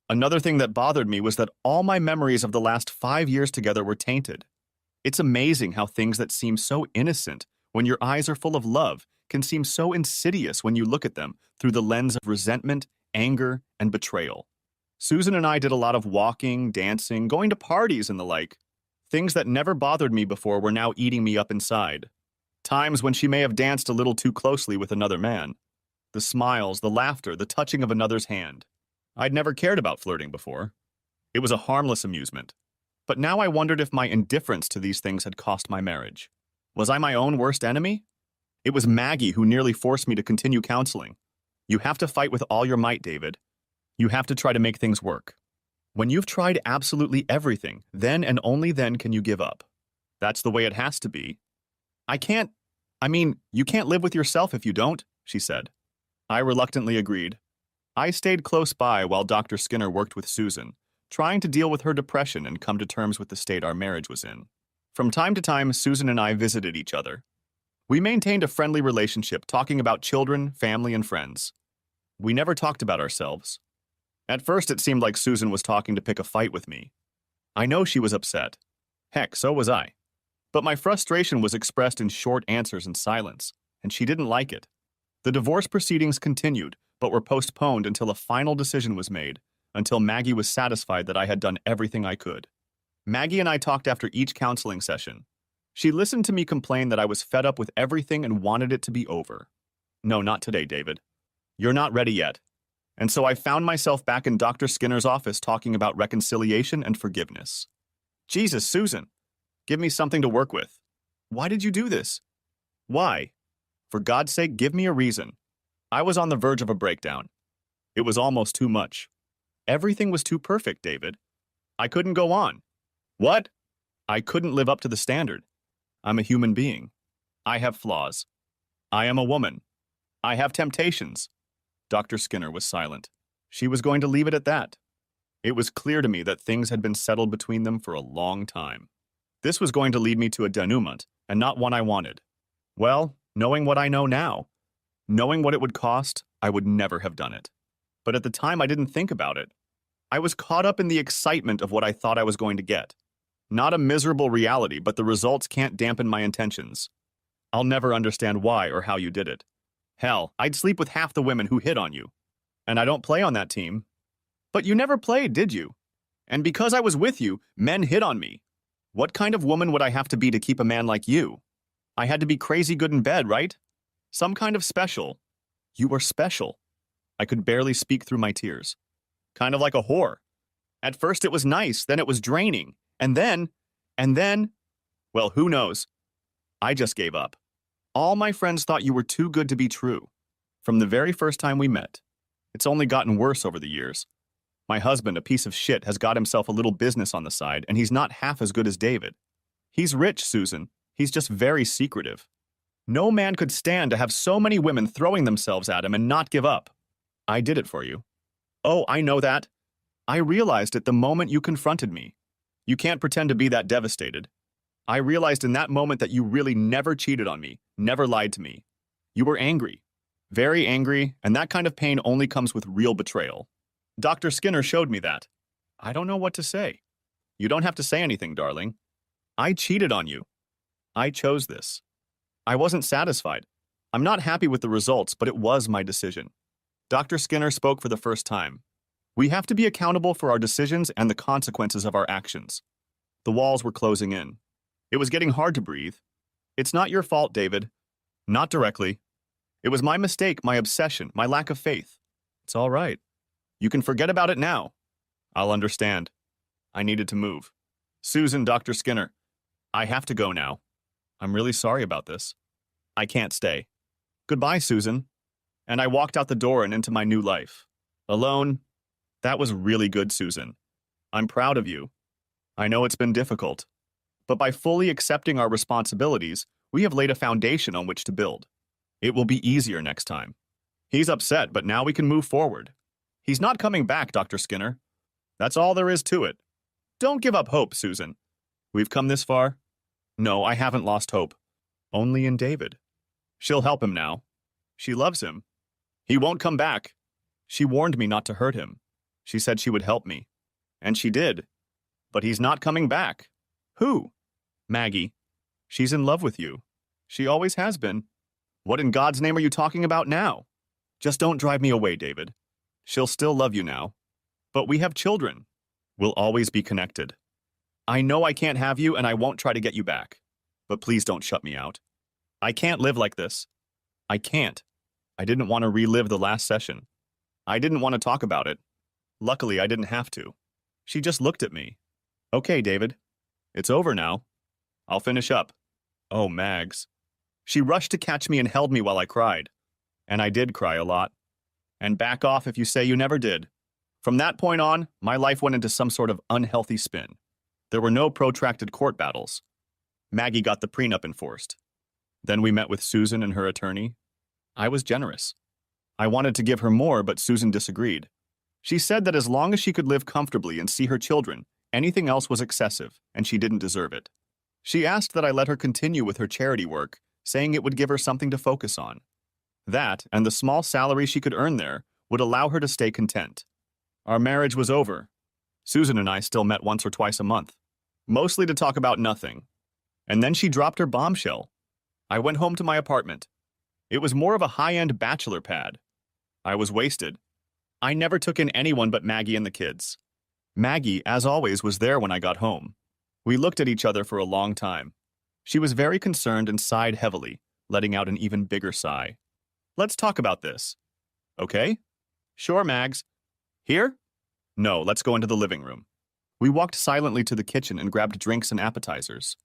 Another thing that bothered me was that all my memories of the last 5 years together were tainted. It's amazing how things that seem so innocent when your eyes are full of love can seem so insidious when you look at them through the lens of resentment, anger, and betrayal. Susan and I did a lot of walking, dancing, going to parties and the like. Things that never bothered me before were now eating me up inside. Times when she may have danced a little too closely with another man. The smiles, the laughter, the touching of another's hand. I'd never cared about flirting before. It was a harmless amusement. But now I wondered if my indifference to these things had cost my marriage. Was I my own worst enemy? It was Maggie who nearly forced me to continue counseling. You have to fight with all your might, David. You have to try to make things work. When you've tried absolutely everything, then and only then can you give up. That's the way it has to be. You can't live with yourself if you don't, she said. I reluctantly agreed. I stayed close by while Dr. Skinner worked with Susan, trying to deal with her depression and come to terms with the state our marriage was in. From time to time, Susan and I visited each other. We maintained a friendly relationship, talking about children, family, and friends. We never talked about ourselves. At first, it seemed like Susan was talking to pick a fight with me. I know she was upset. Heck, so was I. But my frustration was expressed in short answers and silence, and she didn't like it. The divorce proceedings continued, but were postponed until a final decision was made, until Maggie was satisfied that I had done everything I could. Maggie and I talked after each counseling session. She listened to me complain that I was fed up with everything and wanted it to be over. No, not today, David. You're not ready yet. And so I found myself back in Dr. Skinner's office talking about reconciliation and forgiveness. Jesus, Susan, give me something to work with. Why did you do this? Why? For God's sake, give me a reason. I was on the verge of a breakdown. It was almost too much. Everything was too perfect, David. I couldn't go on. What? I couldn't live up to the standard. I'm a human being. I have flaws. I am a woman. I have temptations. Dr. Skinner was silent. She was going to leave it at that. It was clear to me that things had been settled between them for a long time. This was going to lead me to a denouement, and not one I wanted. Well, knowing what I know now, knowing what it would cost, I would never have done it. But at the time, I didn't think about it. I was caught up in the excitement of what I thought I was going to get. Not a miserable reality, but the results can't dampen my intentions. I'll never understand why or how you did it. Hell, I'd sleep with half the women who hit on you. And I don't play on that team. But you never played, did you? And because I was with you, men hit on me. What kind of woman would I have to be to keep a man like you? I had to be crazy good in bed, right? Some kind of special. You were special. I could barely speak through my tears. Kind of like a whore. At first it was nice, then it was draining. And then, well, who knows? I just gave up. All my friends thought you were too good to be true. From the very first time we met. It's only gotten worse over the years. My husband, a piece of shit, has got himself a little business on the side, and he's not half as good as David. He's rich, Susan. He's just very secretive. No man could stand to have so many women throwing themselves at him and not give up. I did it for you. Oh, I know that. I realized it the moment you confronted me. You can't pretend to be that devastated. I realized in that moment that you really never cheated on me, never lied to me. You were angry. Very angry, and that kind of pain only comes with real betrayal. Dr. Skinner showed me that. I don't know what to say. You don't have to say anything, darling. I cheated on you. I chose this. I wasn't satisfied. I'm not happy with the results, but it was my decision. Dr. Skinner spoke for the first time. We have to be accountable for our decisions and the consequences of our actions. The walls were closing in. It was getting hard to breathe. It's not your fault, David. Not directly. It was my mistake, my obsession, my lack of faith. It's all right. You can forget about it now. I'll understand. I needed to move. Susan, Dr. Skinner, I have to go now. I'm really sorry about this. I can't stay. Goodbye, Susan. And I walked out the door and into my new life. Alone. That was really good, Susan. I'm proud of you. I know it's been difficult. But by fully accepting our responsibilities, we have laid a foundation on which to build. It will be easier next time. He's upset, but now we can move forward. He's not coming back, Dr. Skinner. That's all there is to it. Don't give up hope, Susan. We've come this far. No, I haven't lost hope. Only in David. She'll help him now. She loves him. He won't come back. She warned me not to hurt him. She said she would help me. And she did. But he's not coming back. Who? Maggie. She's in love with you. She always has been. What in God's name are you talking about now? Just don't drive me away, David. She'll still love you now. But we have children. We'll always be connected. I know I can't have you and I won't try to get you back. But please don't shut me out. I can't live like this. I can't. I didn't want to relive the last session. I didn't want to talk about it. Luckily, I didn't have to. She just looked at me. Okay, David. It's over now. I'll finish up. Oh, Mags. She rushed to catch me and held me while I cried. And I did cry a lot. And back off if you say you never did. From that point on, my life went into some sort of unhealthy spin. There were no protracted court battles. Maggie got the prenup enforced. Then we met with Susan and her attorney. I was generous. I wanted to give her more, but Susan disagreed. She said that as long as she could live comfortably and see her children, anything else was excessive, and she didn't deserve it. She asked that I let her continue with her charity work, saying it would give her something to focus on. That, and the small salary she could earn there, would allow her to stay content. Our marriage was over. Susan and I still met once or twice a month, mostly to talk about nothing. And then she dropped her bombshell. I went home to my apartment. It was more of a high-end bachelor pad. I was wasted. I never took in anyone but Maggie and the kids. Maggie, as always, was there when I got home. We looked at each other for a long time. She was very concerned and sighed heavily, letting out an even bigger sigh. Let's talk about this. Okay? Sure, Mags. Here? No, let's go into the living room. We walked silently to the kitchen and grabbed drinks and appetizers.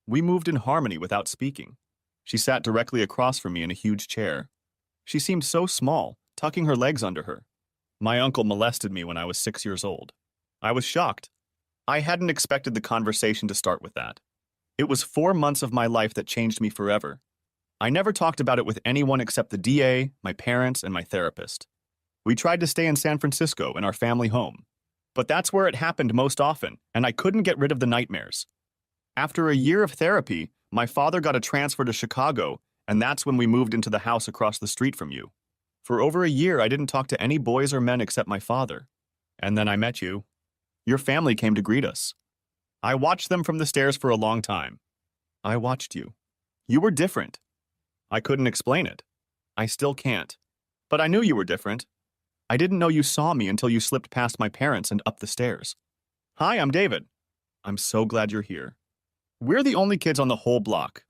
We moved in harmony without speaking. She sat directly across from me in a huge chair. She seemed so small, tucking her legs under her. My uncle molested me when I was 6 years old. I was shocked. I hadn't expected the conversation to start with that. It was 4 months of my life that changed me forever. I never talked about it with anyone except the DA, my parents, and my therapist. We tried to stay in San Francisco in our family home. But that's where it happened most often, and I couldn't get rid of the nightmares. After a year of therapy, my father got a transfer to Chicago, and that's when we moved into the house across the street from you. For over a year, I didn't talk to any boys or men except my father. And then I met you. Your family came to greet us. I watched them from the stairs for a long time. I watched you. You were different. I couldn't explain it. I still can't. But I knew you were different. I didn't know you saw me until you slipped past my parents and up the stairs. Hi, I'm David. I'm so glad you're here. We're the only kids on the whole block.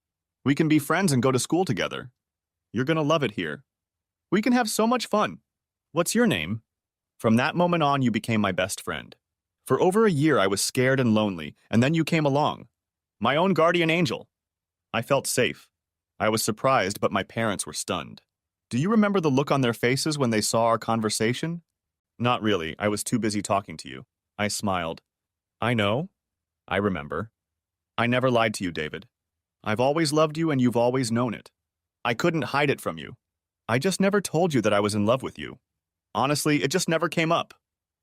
We can be friends and go to school together. You're gonna love it here. We can have so much fun. What's your name? From that moment on, you became my best friend. For over a year, I was scared and lonely, and then you came along. My own guardian angel. I felt safe. I was surprised, but my parents were stunned. Do you remember the look on their faces when they saw our conversation? Not really. I was too busy talking to you. I smiled. I know. I remember. I never lied to you, David. I've always loved you and you've always known it. I couldn't hide it from you. I just never told you that I was in love with you. Honestly, it just never came up.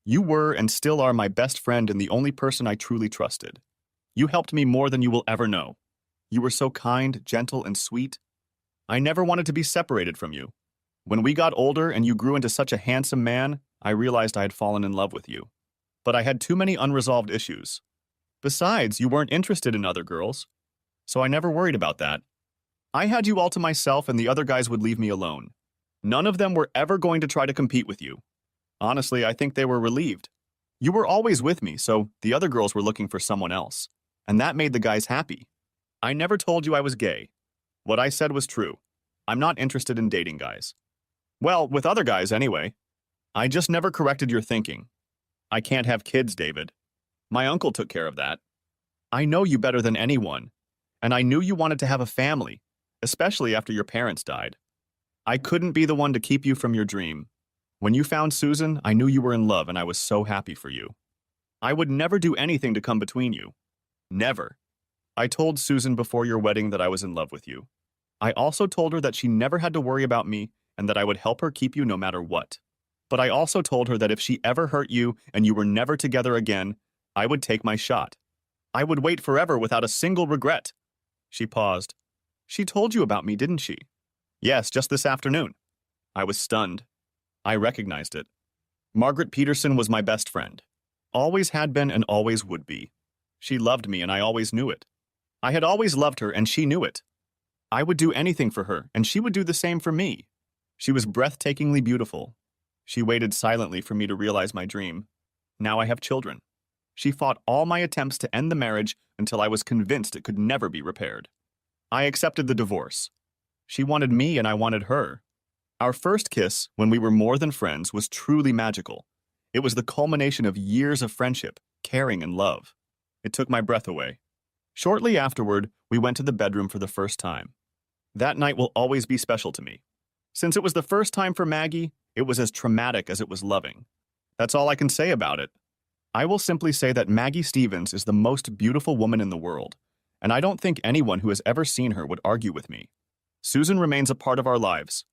You were and still are my best friend and the only person I truly trusted. You helped me more than you will ever know. You were so kind, gentle, and sweet. I never wanted to be separated from you. When we got older and you grew into such a handsome man, I realized I had fallen in love with you. But I had too many unresolved issues. Besides, you weren't interested in other girls. So I never worried about that. I had you all to myself and the other guys would leave me alone. None of them were ever going to try to compete with you. Honestly, I think they were relieved. You were always with me, so the other girls were looking for someone else. And that made the guys happy. I never told you I was gay. What I said was true. I'm not interested in dating guys. Well, with other guys anyway. I just never corrected your thinking. I can't have kids, David. My uncle took care of that. I know you better than anyone, and I knew you wanted to have a family, especially after your parents died. I couldn't be the one to keep you from your dream. When you found Susan, I knew you were in love, and I was so happy for you. I would never do anything to come between you. Never. I told Susan before your wedding that I was in love with you. I also told her that she never had to worry about me and that I would help her keep you no matter what. But I also told her that if she ever hurt you and you were never together again, I would take my shot. I would wait forever without a single regret. She paused. She told you about me, didn't she? Yes, just this afternoon. I was stunned. I recognized it. Margaret Peterson was my best friend. Always had been and always would be. She loved me and I always knew it. I had always loved her and she knew it. I would do anything for her and she would do the same for me. She was breathtakingly beautiful. She waited silently for me to realize my dream. Now I have children. She fought all my attempts to end the marriage until I was convinced it could never be repaired. I accepted the divorce. She wanted me and I wanted her. Our first kiss, when we were more than friends, was truly magical. It was the culmination of years of friendship, caring, and love. It took my breath away. Shortly afterward, we went to the bedroom for the first time. That night will always be special to me. Since it was the first time for Maggie, it was as traumatic as it was loving. That's all I can say about it. I will simply say that Maggie Stevens is the most beautiful woman in the world, and I don't think anyone who has ever seen her would argue with me. Susan remains a part of our lives.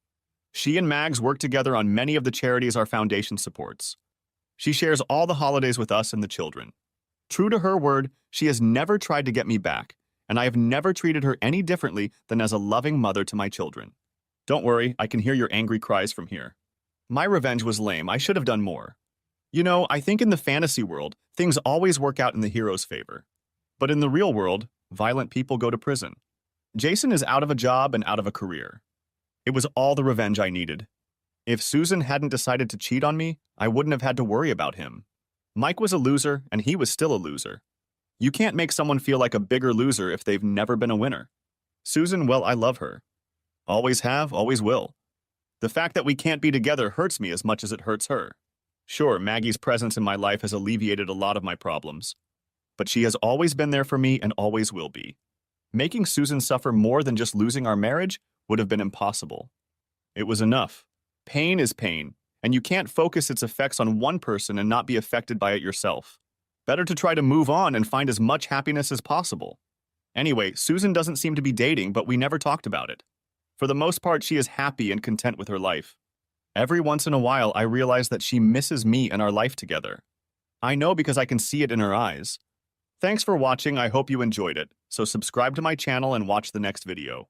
She and Mags work together on many of the charities our foundation supports. She shares all the holidays with us and the children. True to her word, she has never tried to get me back, and I have never treated her any differently than as a loving mother to my children. Don't worry, I can hear your angry cries from here. My revenge was lame. I should have done more. You know, I think in the fantasy world, things always work out in the hero's favor. But in the real world, violent people go to prison. Jason is out of a job and out of a career. It was all the revenge I needed. If Susan hadn't decided to cheat on me, I wouldn't have had to worry about him. Mike was a loser, and he was still a loser. You can't make someone feel like a bigger loser if they've never been a winner. Susan, well, I love her. Always have, always will. The fact that we can't be together hurts me as much as it hurts her. Sure, Maggie's presence in my life has alleviated a lot of my problems. But she has always been there for me and always will be. Making Susan suffer more than just losing our marriage would have been impossible. It was enough. Pain is pain, and you can't focus its effects on one person and not be affected by it yourself. Better to try to move on and find as much happiness as possible. Anyway, Susan doesn't seem to be dating, but we never talked about it. For the most part, she is happy and content with her life. Every once in a while, I realize that she misses me and our life together. I know because I can see it in her eyes. Thanks for watching. I hope you enjoyed it. So subscribe to my channel and watch the next video.